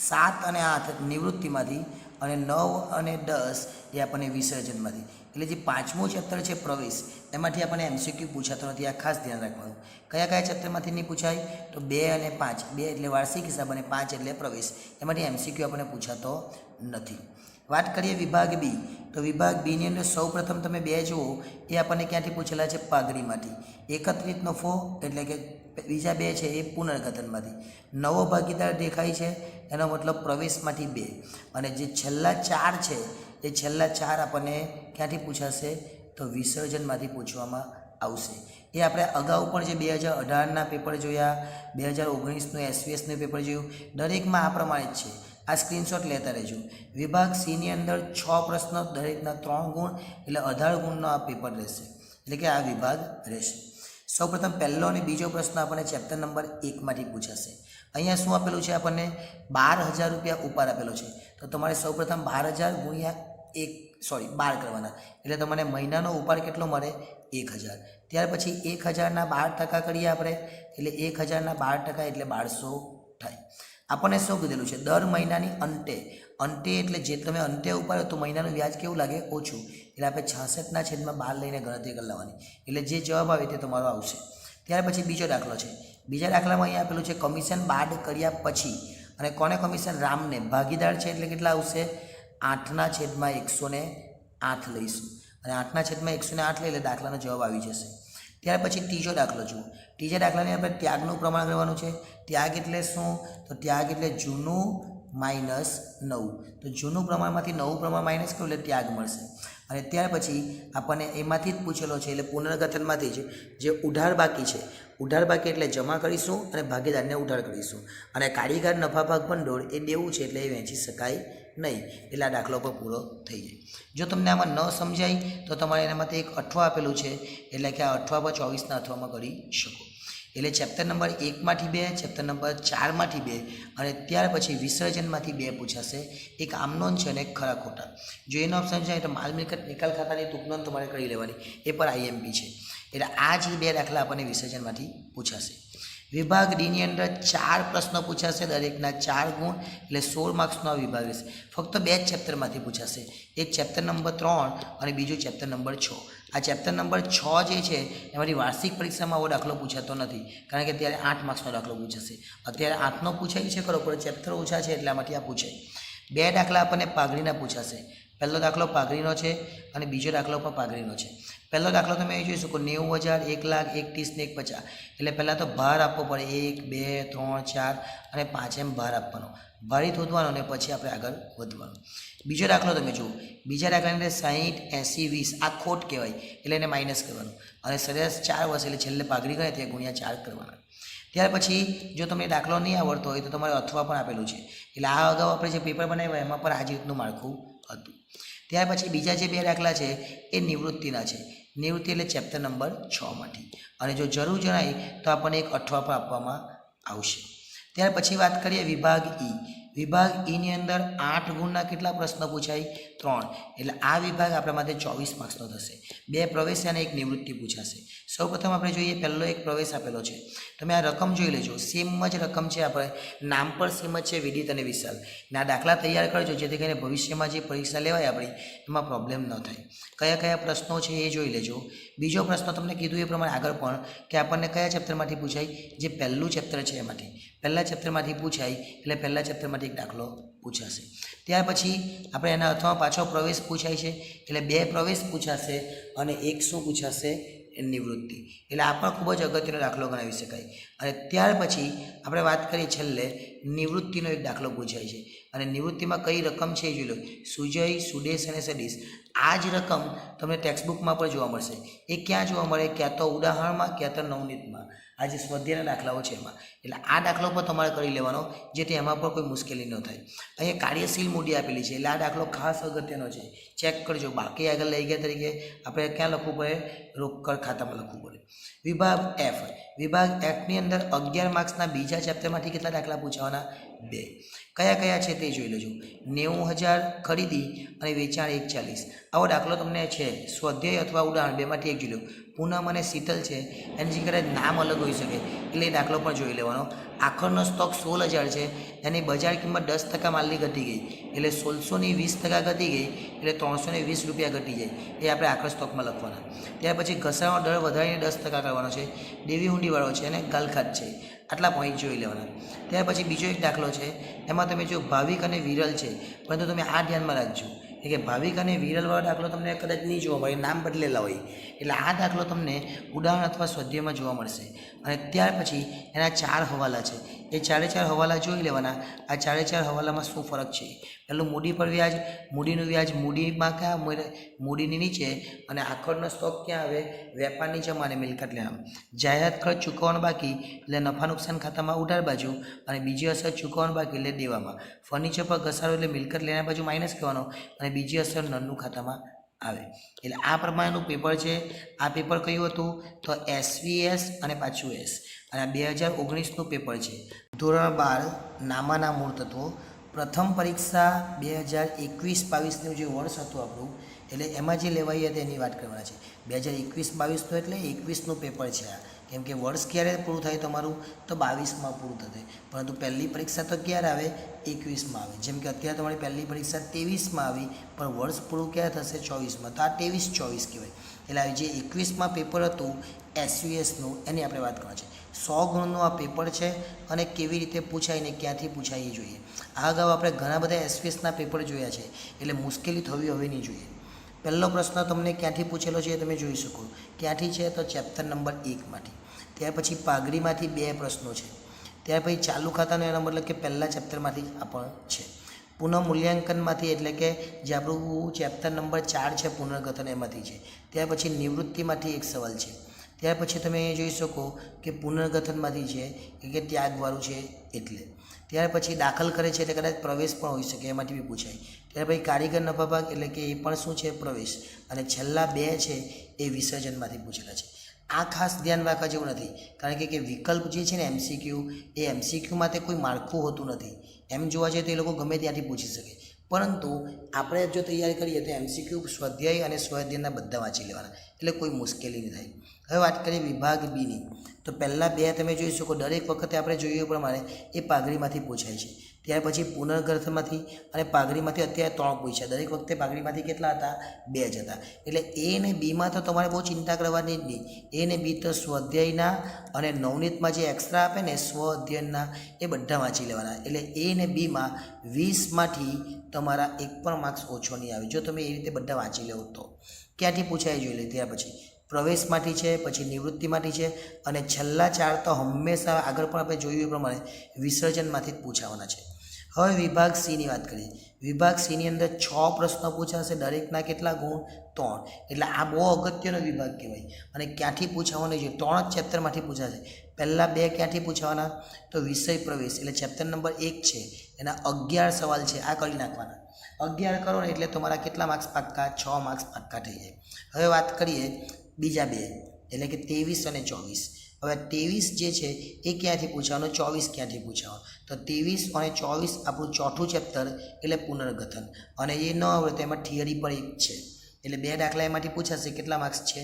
7 અને 8 નિવૃત્તિમાંથી અને 9 અને 10 એ આપણને વિસર્જનમાંથી. એટલે જે 5મું ચેપ્ટર છે પ્રવેશ એમાંથી આપણને MCQ પૂછાતો નથી. આ ખાસ ધ્યાન રાખવાનું. કયા કયા ચેપ્ટરમાંથી નહીં પૂછાય? તો 2 અને 5. 2 એટલે વાર્ષિક હિસાબ અને 5 એટલે પ્રવેશ. એમાંથી MCQ આપણને પૂછાતો નથી. વાત કરીએ વિભાગ બી, તો વિભાગ બીની અંદર સૌપ્રથમ તમે 2 જુઓ એ આપણને ક્યાંથી પૂછેલા છે? પાઘડીમાંથી. એકત્રિત નફો એટલે કે બીજા 2 છે એ પુનર્ગઠનમાંથી. નવો ભાગીદાર દેખાય છે એનો મતલબ પ્રવેશમાંથી 2. અને જે છેલ્લા 4 છે એ છેલ્લા 4 આપણને ક્યાંથી પૂછાશે? તો વિસર્જનમાંથી પૂછવામાં આવશે. એ આપણે અગાઉ પણ જે 2018ના પેપર જોયા, 2019નું SVSનું પેપર જોયું, દરેકમાં આ પ્રમાણે જ છે. આ સ્ક્રીનશોટ લેતા રહેજો. વિભાગ સીની અંદર 6 પ્રશ્નો, દરેકના 3 ગુણ એટલે 18 ગુણનો આ પેપર રહેશે. એટલે કે આ વિભાગ રહેશે. સૌપ્રથમ પહેલો અને બીજો પ્રશ્ન આપણને ચેપ્ટર નંબર 1માંથી પૂછાશે. અહીંયા શું આપેલું છે? આપણને 12,000 રૂપિયા ઉપાડ આપેલો છે. તો તમારે સૌપ્રથમ 12,000 ગુણ્યા 12 કરવાના. એટલે તમને મહિનાનો ઉપાડ કેટલો મળે? 1,000. ત્યાર પછી 1,000ના 12% કરીએ આપણે. એટલે 1,000ના 12% એટલે 1200 થાય. આપણને શું કીધેલું છે? દર મહિનાની અંતે એટલે જે તમે અંતે ઉપાડો તો મહિનાનું વ્યાજ કેવું લાગે? ઓછું. એટલે આપણે 66/12 લઈને ગણતરી કરી લેવાની. એટલે જે જવાબ આવે તે તમારો આવશે. ત્યાર પછી બીજો દાખલો છે. બીજા દાખલામાં અહીંયા આપેલું છે કમિશન બાદ કર્યા પછી. અને કોને કમિશન? રામને. ભાગીદાર છે એટલે કેટલા આવશે? 8/108 લઈશું. અને 8/108 લઈ એટલે દાખલાનો જવાબ આવી જશે. ત્યાર પછી ત્રીજો દાખલો જુઓ. ત્રીજા દાખલાની આપણે ત્યાગનું પ્રમાણ કરવાનું છે. ત્યાગ એટલે શું? તો ત્યાગ એટલે જૂનું માઇનસ નવું. તો જૂનું પ્રમાણમાંથી નવું પ્રમાણ માઇનસ કર્યું એટલે ત્યાગ મળશે. અને ત્યાર પછી આપણને એમાંથી જ પૂછેલો છે એટલે પુનર્ગઠનમાંથી જ જે ઉધાર બાકી છે. ઉધાર બાકી એટલે જમા કરીશું અને ભાગીદારને ઉધાર કરીશું. અને કારીગર નફાભાગ ભંડોળ એ દેવું છે એટલે એ વહેંચી શકાય નહીં. એટલે આ દાખલો પણ પૂરો થઈ જાય. જો તમને આમાં ન સમજાય તો તમારે એનામાંથી એક અઠવા આપેલું છે એટલે કે આ અઠવા પર 24ના અઠવામાં કરી શકો. એટલે ચેપ્ટર નંબર 1માંથી 2, ચેપ્ટર નંબર 4માંથી 2 અને ત્યાર પછી વિસર્જનમાંથી 2 પૂછાશે. એક આમનોન છે અને એક ખરા ખોટા. જો એનો ઓપ્શન છે તો માલ મિલકત નિકાલ ખાતાની ટૂંકનોંધ તમારે કરી લેવાની. એ પર IMP છે. એટલે આ જ 2 દાખલા આપણને વિસર્જનમાંથી પૂછાશે. વિભાગ ડીની અંદર 4 પ્રશ્નો પૂછાશે, દરેકના 4 ગુણ એટલે 16 માર્ક્સનો આ વિભાગ રહેશે. ફક્ત 2 જ ચેપ્ટરમાંથી પૂછાશે. એક ચેપ્ટર નંબર 3 અને બીજું ચેપ્ટર નંબર 6. આ ચેપ્ટર નંબર 6 જે છે એમાંથી વાર્ષિક પરીક્ષામાં આવો દાખલો પૂછાતો નથી, કારણ કે ત્યારે 8 માર્ક્સનો દાખલો પૂછાશે. અત્યારે 8નો પૂછાય છે ખરો, પણ ચેપ્ટર ઓછા છે એટલે આમાંથી આ પૂછાય. 2 દાખલા આપણને પાઘડીના પૂછાશે. પહેલો દાખલો પાઘડીનો છે અને બીજો દાખલો પણ પાઘડીનો છે. પહેલો દાખલો તમે અહીં જોઈ શકો 90,000, 1,00,000, 1,30 ને 1,50. એટલે પહેલાં તો ભાર આપવો પડે 1, 2, 3, 4 અને 5 એમ ભાર આપવાનો, ભારિત શોધવાનો અને પછી આપણે આગળ વધવાનું. બીજો દાખલો તમે જુઓ, બીજા દાખલાની અંદર 60, 80, 20 આ ખોટ કહેવાય એટલે એને માઇનસ કરવાનું અને સરેરાશ 4 વર્ષ એટલે છેલ્લે પાઘડી ગણે તે ગુણ્યા 4 કરવાના. ત્યાર પછી જો તમને દાખલો નહીં આવડતો હોય તો તમારે અથવા પણ આપેલું છે, એટલે આ અગાઉ આપણે જે પેપર બનાવ્યા એમાં પણ આ જ રીતનું માળખું હતું. ત્યાર પછી બીજા જે 2 દાખલા છે એ નિવૃત્તિના છે. નિવૃત્તિ એટલે ચેપ્ટર નંબર 6 માંથી, અને જો જરૂર જણાય તો આપણને એક અઠવા પણ આપવામાં આવશે. ત્યાર પછી વાત કરીએ વિભાગ ઈ. વિભાગ ઈની અંદર 8 ગુણના કેટલા પ્રશ્નો પૂછાય? 3. એટલે આ વિભાગ આપણા માટે 24 માર્ક્સનો થશે. 2 પ્રવેશ અને 1 નિવૃત્તિ પૂછાશે. સૌપ્રથમ આપણે જોઈએ, પહેલો એક પ્રવેશ આપેલો છે. તમે આ રકમ જોઈ લેજો, સેમ જ રકમ છે, આપણે નામ પણ સેમ જ છે, વિદિત અને વિશાલ. ને આ દાખલા તૈયાર કરજો જેથી કરીને ભવિષ્યમાં જે પરીક્ષા લેવાય આપણી એમાં પ્રોબ્લેમ ન થાય. કયા કયા પ્રશ્નો છે એ જોઈ લેજો. બીજો પ્રશ્ન તમને કીધું એ પ્રમાણે આગળ પણ કે આપણને કયા ચેપ્ટરમાંથી પૂછાય? જે પહેલું ચેપ્ટર છે એમાંથી, પહેલા ચેપ્ટરમાંથી પૂછાય એટલે પહેલા ચેપ્ટરમાંથી એક દાખલો પૂછાશે. ત્યાર પછી આપણે એના અથવા પાછો પ્રવેશ પૂછાય છે એટલે 2 પ્રવેશ પૂછાશે અને 1 શું પૂછાશે? નિવૃત્તિ. એટલે આ પણ ખૂબ જ અગત્યનો દાખલો ગણાવી શકાય. અને ત્યાર પછી આપણે વાત કરીએ છેલ્લે નિવૃત્તિનો એક દાખલો પૂછાય છે, અને નિવૃત્તિમાં કઈ રકમ છે એ જોઈ લો. સુજય, સુદેશ અને સદીશ. આ જ રકમ તમને ટેક્સ્ટબુકમાં પણ જોવા મળશે. એ ક્યાં જોવા મળે? ક્યાં તો ઉદાહરણમાં, ક્યાં તો નવનીતમાં. આ જે સ્વાધ્યાયના દાખલાઓ છે એમાં. એટલે આ દાખલો પણ તમારે કરી લેવાનો જેથી એમાં પણ કોઈ મુશ્કેલી ન થાય. અહીંયા કાર્યશીલ મૂડી આપેલી છે એટલે આ દાખલો ખાસ અગત્યનો છે, ચેક કરજો. બાકી આગળ લઈ ગયા તરીકે આપણે ક્યાં લખવું પડે? રોકડ ખાતામાં લખવું પડે. વિભાગ એફ. વિભાગ એફની અંદર 11 માર્ક્સના બીજા ચેપ્ટરમાંથી કેટલા દાખલા પૂછવાના? 2. કયા કયા છે તે જોઈ લેજો. 90,000 ખરીદી અને વેચાણ 1,40. આવો દાખલો તમને છે, સ્વાધ્યાય અથવા ઉદાહરણ બેમાંથી એક જોઈ લો. પૂનમ અને શીતલ છે, એની જગ્યાએ નામ અલગ હોઈ શકે એટલે એ દાખલો પણ જોઈ લેવાનો. આખરનો સ્ટોક 16,000 છે, એની બજાર કિંમત 10% માલની ઘટી ગઈ એટલે 1600ની 20% ઘટી ગઈ એટલે 320 રૂપિયા ઘટી જાય, એ આપણે આખર સ્ટોકમાં લખવાના. ત્યાર પછી ઘસારાનો દર વધારીને 10% કરવાનો છે, દેવી હુંડીવાળો છે અને ગાલખાત છે, આટલા પોઈન્ટ જોઈ લેવાના. ત્યાર પછી બીજો એક દાખલો છે, એમાં તમે જો ભાવિક અને વિરલ છે, પરંતુ તમે આ ધ્યાનમાં રાખજો કે ભાવિક અને વિરલવાળો દાખલો તમને કદાચ નહીં જોવા મળે, નામ બદલેલા હોય. એટલે આ દાખલો તમને ઉદાહરણ અથવા સ્વાધ્યાયમાં જોવા મળશે. અને ત્યાર પછી એના 4 હવાલા છે, એ 4 હવાલા જોઈ લેવાના. આ 4 હવાલામાં શું ફરક છે? પહેલું મૂડી પર વ્યાજ, મૂડીનું વ્યાજ મૂડીમાં ક્યાં? મૂડીની નીચે, અને આખરનો સ્ટોક ક્યાં આવે? વેપારની જમા અને મિલકત લેવા. જાહેરાત ખર્ચ ચૂકવવાનો બાકી એટલે નફા નુકસાન ખાતામાં ઉધાર બાજુ, અને બીજી અસર ચૂકવવાનું બાકી એટલે દેવામાં. ફર્નિચર પર ઘસારો એટલે મિલકત લેના બાજુ માઇનસ કરવાનો, અને બીજી અસર નનનું ખાતામાં આવે. એટલે આ પ્રમાણેનું પેપર છે. આ પેપર કયું હતું? તો SVS અને પાછું S, અને 2019નું પેપર છે. ધોરણ 12 નામાના મૂળ તત્વો. પ્રથમ પરીક્ષા 2021-22નું જે વર્ષ હતું આપણું, એટલે એમાં જે લેવાઈ હતી એની વાત કરવાના છે. 2021-22 એટલે 21નું પેપર છે આ, કેમ કે વર્ષ ક્યારે પૂરું થાય તમારું? તો 22માં પૂરું થશે, પરંતુ પહેલી પરીક્ષા તો ક્યારે આવે? 21માં આવે. જેમ કે અત્યારે તમારી પહેલી પરીક્ષા 23માં આવી, પણ વર્ષ પૂરું ક્યારે થશે? 24માં. તો આ 23-24 કહેવાય. એટલે જે 21માં પેપર હતું SVSનું, એની આપણે વાત કરવાની છે. 100 ગુણનું આ પેપર છે, અને કેવી રીતે પૂછાય ને ક્યાંથી પૂછાય એ જોઈએ. આ અગાઉ આપણે ઘણા બધા SVSના પેપર જોયા છે, એટલે મુશ્કેલી થવી હવે નહીં જોઈએ. પહેલો પ્રશ્ન તમને ક્યાંથી પૂછેલો છે એ તમે જોઈ શકો. ક્યાંથી છે? તો ચેપ્ટર નંબર 1માંથી. ત્યાર પછી પાઘડીમાંથી 2 પ્રશ્નો છે. ત્યાર પછી ચાલુ ખાતાનો એનો મતલબ કે પહેલા ચેપ્ટરમાંથી આ પણ છે. પુનઃ મૂલ્યાંકનમાંથી એટલે કે જે આપણું ચેપ્ટર નંબર 4 છે પુનર્ગઠન, એમાંથી છે. ત્યાર પછી નિવૃત્તિમાંથી એક સવાલ છે. ત્યાર પછી તમે એ જોઈ શકો કે પુનર્ગઠનમાંથી છે કે ત્યાગવાળું છે એટલે. ત્યાર પછી દાખલ કરે છે એટલે કદાચ પ્રવેશ પણ હોઈ શકે, એમાંથી બી પૂછાય. ત્યાર પછી કારીગર નફા ભાગ એટલે કે એ પણ શું છે? પ્રવેશ. અને છેલ્લા 2 છે એ વિસર્જનમાંથી પૂછેલા છે. આ ખાસ ધ્યાન રાખવા જેવું નથી, કારણ કે વિકલ્પ જે છે ને MCQ, એ MCQમાં તે કોઈ માળખું હોતું નથી. એમ જોવા જઈએ તો એ લોકો ગમે ત્યાંથી પૂછી શકે, પરંતુ આપણે જો તૈયારી કરીએ તો MCQ સ્વાધ્યાય અને સ્વાધ્યાયના બધા વાંચી લેવાના, એટલે કોઈ મુશ્કેલી નહીં થાય. હવે વાત કરીએ વિભાગ બીની, તો પહેલાં 2 તમે જોઈ શકો, દરેક વખતે આપણે જોઈએ પ્રમાણે એ પાઘડીમાંથી પૂછાય છે. ત્યાર પછી પુનર્ગઠનમાંથી અને પાઘડીમાંથી અત્યારે 3 પૂછ્યા. દરેક વખતે પાઘડીમાંથી કેટલા હતા? 2 જ હતા. એટલે એ ને બીમાં તો તમારે બહુ ચિંતા કરવાની જ નહીં. એ ને બી તો સ્વાધ્યાયના અને નવનીતમાં જે એક્સ્ટ્રા આપે ને સ્વ અધ્યયનના એ બધા વાંચી લેવાના. એટલે એ ને બીમાં 20માંથી તમારા 1 પણ માર્ક્સ ઓછો નહીં આવે જો તમે એ રીતે બધા વાંચી લેવો તો. ક્યાંથી પૂછાય જોઈ લે. ત્યાર પછી પ્રવેશમાંથી છે, પછી નિવૃત્તિમાંથી છે, અને છેલ્લા 4 તો હંમેશા આગળ પણ આપણે જોયું એ પ્રમાણે વિસર્જનમાંથી જ પૂછાવાના છે. હવે વિભાગ સીની વાત કરીએ. વિભાગ સીની અંદર 6 પ્રશ્નો પૂછાશે. દરેકના કેટલા ગુણ? 3. એટલે આ બહુ અગત્યનો વિભાગ કહેવાય. અને ક્યાંથી પૂછાવાનો છે? 3 જ ચેપ્ટરમાંથી પૂછાશે. પહેલાં 2 ક્યાંથી પૂછવાના? તો વિષય પ્રવેશ એટલે ચેપ્ટર નંબર 1 છે, એના 11 સવાલ છે. આ કરી નાખવાના. 11 કરો ને એટલે તમારા કેટલા માર્ક્સ પાક્કા? 6 માર્ક્સ પાક્કા થઈ જાય. હવે વાત કરીએ બીજા 2 એટલે કે 23 અને 24. હવે 23 જે છે એ ક્યાંથી પૂછવાનું? 24 ક્યાંથી પૂછવાનું? તો 23 અને 24 આપણું ચોથું ચેપ્ટર એટલે પુનર્ગઠન. અને એ ન આવડે તો એમાં થિયરી પણ 1 છે. એટલે 2 દાખલા એમાંથી પૂછાશે. કેટલા માર્ક્સ છે?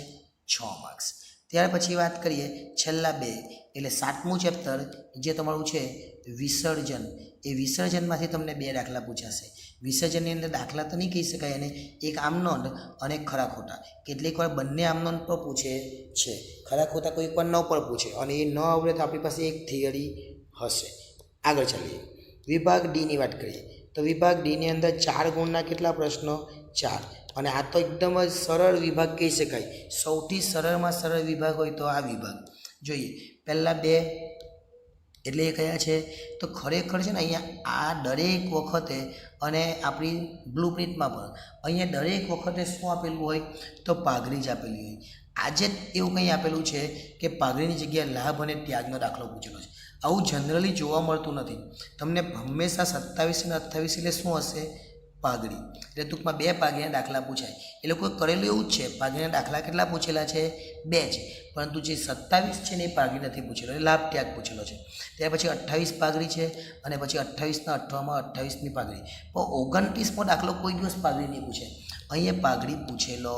6 માર્ક્સ. ત્યાર પછી વાત કરીએ છેલ્લા 2 એટલે 7મું ચેપ્ટર જે તમારું છે વિસર્જન. એ વિસર્જનમાંથી તમને 2 દાખલા પૂછાશે. વિસર્જનની અંદર દાખલા તો નહીં કહી શકાય એને, એક આમ નોંધ અને ખરા ખોટા. કેટલીક વાર બંને આમ નોંધ પર પૂછે છે, ખરા ખોટા કોઈક વાર ન પર પૂછે, અને એ ન આવડે તો આપણી પાસે એક થિયરી હશે. આગળ ચાલીએ. વિભાગ ડીની વાત કરીએ તો વિભાગ ડીની અંદર 4 ગુણના કેટલા પ્રશ્નો? 4. અને આ તો એકદમ જ સરળ વિભાગ કહી શકાય. સૌથી સરળમાં સરળ વિભાગ હોય તો આ વિભાગ. જોઈએ પહેલાં 2 એટલે એ કયા છે? તો ખરેખર છે ને અહીંયા આ દરેક વખતે અને આપણી બ્લુ પ્રિન્ટમાં પણ અહીંયા દરેક વખતે શું આપેલું હોય? તો પાઘડી જ આપેલી હોય. આજે જ એવું કંઈ આપેલું છે કે પાઘડીની જગ્યાએ લાભ અને ત્યાગનો દાખલો પૂછેલો છે. આવું જનરલી જોવા મળતું નથી. તમને હંમેશા 27 અને 28 એટલે શું હશે? પાઘડી. એટલે ટૂંકમાં 2 પાઘડીના દાખલા પૂછાય. એ લોકોએ કરેલું એવું જ છે. પાઘડીના દાખલા કેટલા પૂછેલા છે? 2 જ. પરંતુ જે 27 છે ને એ પાઘડી નથી પૂછેલો, એ લાભ ત્યાગ પૂછેલો છે. ત્યાર પછી 28 પાઘડી છે, અને પછી 28ના 28ની પાઘડી. પણ 29મો દાખલો કોઈ દિવસ પાઘડી નહીં પૂછે. અહીંયા પાઘડી પૂછેલો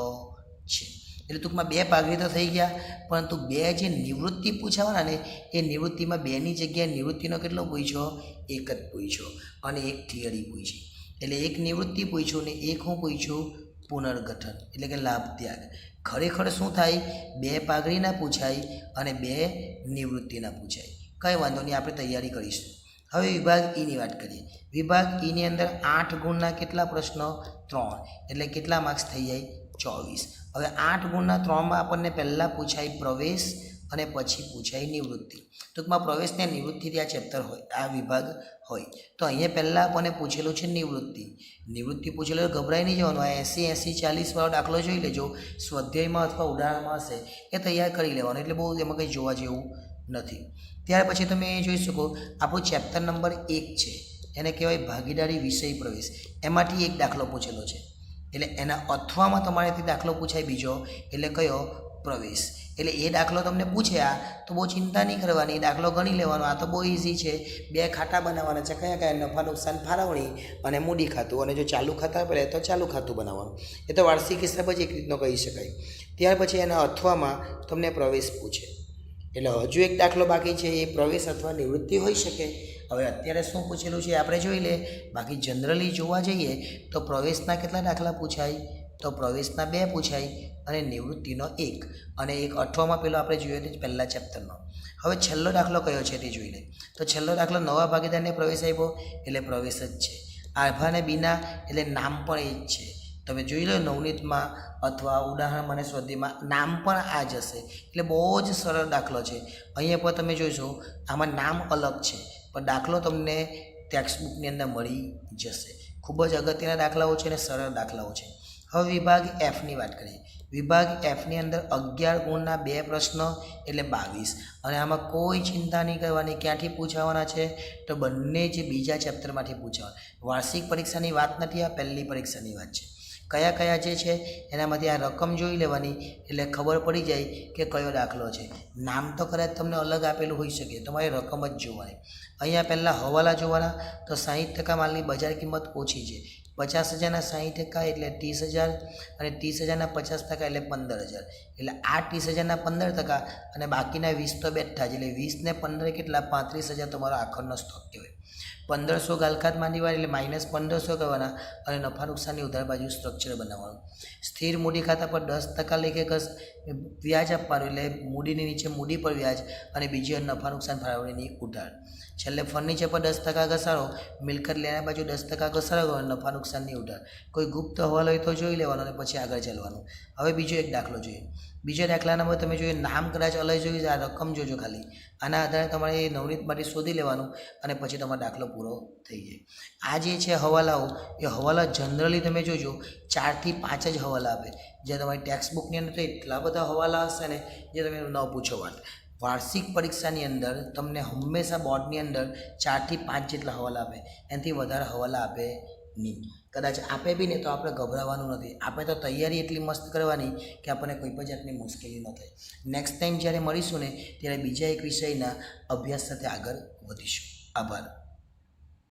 છે. એટલે ટૂંકમાં 2 પાઘડી તો થઈ ગયા, પરંતુ 2 જે નિવૃત્તિ પૂછાવાના ને એ નિવૃત્તિમાં 2ની જગ્યાએ નિવૃત્તિનો કેટલો પૂછ્યો? 1 જ પૂછ્યો, અને 1 થિયરી પૂછી. એટલે 1 નિવૃત્તિ પૂછ્યું ને 1 હું પૂછ્યું? પુનર્ગઠન એટલે કે લાભ ત્યાગ. ખરેખર શું થાય? 2 પાઘડીના પૂછાય અને 2 નિવૃત્તિના પૂછાય. કંઈ વાંધો નહીં, આપણે તૈયારી કરીશું. હવે વિભાગ ઈની વાત કરીએ. વિભાગ ઈની અંદર 8 ગુણના કેટલા પ્રશ્નો? 3. એટલે કેટલા માર્ક્સ થઈ જાય? 24. હવે 8 ગુણના 3માં આપણને પહેલાં પૂછાય પ્રવેશ અને પછી પૂછાય નિવૃત્તિ. ટૂંકમાં પ્રવેશ ને નિવૃત્તિથી આ ચેપ્ટર હોય, આ વિભાગ હોય. તો અહીંયા પહેલાં આપણને પૂછેલું છે નિવૃત્તિ. નિવૃત્તિ પૂછેલું ગભરાઈ નહીં જવાનું. આ 80-80-40 વાળો દાખલો જોઈ લેજો. સ્વાધ્યાયમાં અથવા ઉદાહરણમાં હશે એ તૈયાર કરી લેવાનું. એટલે બહુ એમાં કંઈ જોવા જેવું નથી. ત્યાર પછી તમે એ જોઈ શકો આપણું ચેપ્ટર નંબર 1 છે, એને કહેવાય ભાગીદારી વિષય પ્રવેશ. એમાંથી એક દાખલો પૂછેલો છે. એટલે એના અથવામાં તમારેથી દાખલો પૂછાય બીજો, એટલે કયો? પ્રવેશ. એટલે એ દાખલો તમને પૂછ્યા તો બહુ ચિંતા નહીં કરવાની. એ દાખલો ગણી લેવાનો. આ તો બહુ ઇઝી છે. 2 ખાતા બનાવવાના છે. કયા કયા? નફા નુકસાન ફાળવણી અને મૂડી ખાતું. અને જો ચાલુ ખાતા પડે તો ચાલુ ખાતું બનાવવાનું. એ તો વાર્ષિક હિસાબ જ એક રીતનો કહી શકાય. ત્યાર પછી એના અથવામાં તમને પ્રવેશ પૂછે. એટલે હજુ એક દાખલો બાકી છે, એ પ્રવેશ અથવા નિવૃત્તિ હોઈ શકે. હવે અત્યારે શું પૂછેલું છે આપણે જોઈ લે. બાકી જનરલી જોવા જઈએ તો પ્રવેશના કેટલા દાખલા પૂછાય? તો પ્રવેશના 2 પૂછાય અને નિવૃત્તિનો 1. અને એક અથવામાં પેલો આપણે જોઈએ તો પહેલા ચેપ્ટરનો. હવે છેલ્લો દાખલો કયો છે તે જોઈ લે. તો છેલ્લો દાખલો નવા ભાગીદારને પ્રવેશ આપ્યો એટલે પ્રવેશ જ છે. આભા અને બીના એટલે નામ પણ એ જ છે. તમે જોઈ લો નવનીતમાં અથવા ઉદાહરણ અને સ્વાધ્યાયમાં નામ પણ આ જ હશે. એટલે બહુ જ સરળ દાખલો છે. અહીંયા પર તમે જોઈશો આમાં નામ અલગ છે, પણ દાખલો તમને ટેક્સ્ટબુકની અંદર મળી જશે. ખૂબ જ અગત્યના દાખલાઓ છે અને સરળ દાખલાઓ છે. હવે વિભાગ એફની વાત કરીએ. વિભાગ એફની અંદર 11 ગુણના 2 પ્રશ્નો એટલે 22. અને આમાં કોઈ ચિંતા નહીં કરવાની. ક્યાંથી પૂછાવાના છે? તો બંને જે બીજા ચેપ્ટરમાંથી પૂછાવાના. વાર્ષિક પરીક્ષાની વાત નથી, આ પહેલી પરીક્ષાની વાત છે. કયા કયા જે છે એનામાંથી આ રકમ જોઈ લેવાની એટલે ખબર પડી જાય કે કયો દાખલો છે. નામ તો કદાચ તમને અલગ આપેલું હોઈ શકે, તમારે રકમ જ જોવાની. અહીંયા પહેલાં હવાલા જોવાના. તો 60% માલની બજાર કિંમત ઓછી છે. 50,000ના 60% એટલે 30,000, અને 30,000ના 50% એટલે 15,000. એટલે આ 30,000ના 15% અને બાકીના 20 તો બેઠા જ, એટલે 20 ને 15 કેટલા 35,000 તમારો આખરનો સ્ટોક કહેવાય. 1500 ગાલખાતમાં દિવાળી એટલે માઇનસ 1500 કરવાના અને નફા નુકસાનની ઉધાર બાજુ સ્ટ્રક્ચર બનાવવાનું. સ્થિર મૂડી ખાતા પર 10% લેખે વ્યાજ આપવાનું, એટલે મૂડીની નીચે મૂડી પર વ્યાજ અને બીજી નફા નુકસાન ફાળવણીની ઉધાર. છેલ્લે ફર્નિચર પર 10% ઘસારો, મિલકત લેના બાજુ 10% ઘસારો કરવાનો, નફા નુકસાનની ઉધાર. કોઈ ગુપ્ત હવાલ હોય તો જોઈ લેવાનો અને પછી આગળ ચાલવાનું. હવે બીજો એક દાખલો જોઈએ. બીજા દાખલા નંબર તમે જોઈએ, નામ કદાચ અલગ જોયું છે, આ રકમ જોજો ખાલી. આના આધારે તમારે નવનીત માટે શોધી લેવાનું અને પછી તમારો દાખલો પૂરો થઈ જાય. આ જે છે હવાલાઓ, એ હવાલા જનરલી તમે જોજો 4 થી 5 જ હવાલા આપે. જે તમારી ટેક્સ્ટ બુકની અંદર તો એટલા બધા હવાલા હશે ને જે તમે ન પૂછો વાત. વાર્ષિક પરીક્ષાની અંદર તમને હંમેશા બોર્ડની અંદર 4 થી 5 જેટલા હવાલા આપે, એનાથી વધારે હવાલા આપે નહીં. કદાચ આપે બી ને તો આપણે ગભરાવાનું નથી. આપણે તો તૈયારી એટલી મસ્ત કરવાની કે આપણને કોઈ પણ જાતની મુશ્કેલી ન થાય. નેક્સ્ટ ટાઈમ જ્યારે મળીશું ને ત્યારે બીજા એક વિષયના અભ્યાસ સાથે આગળ વધીશું. આભાર.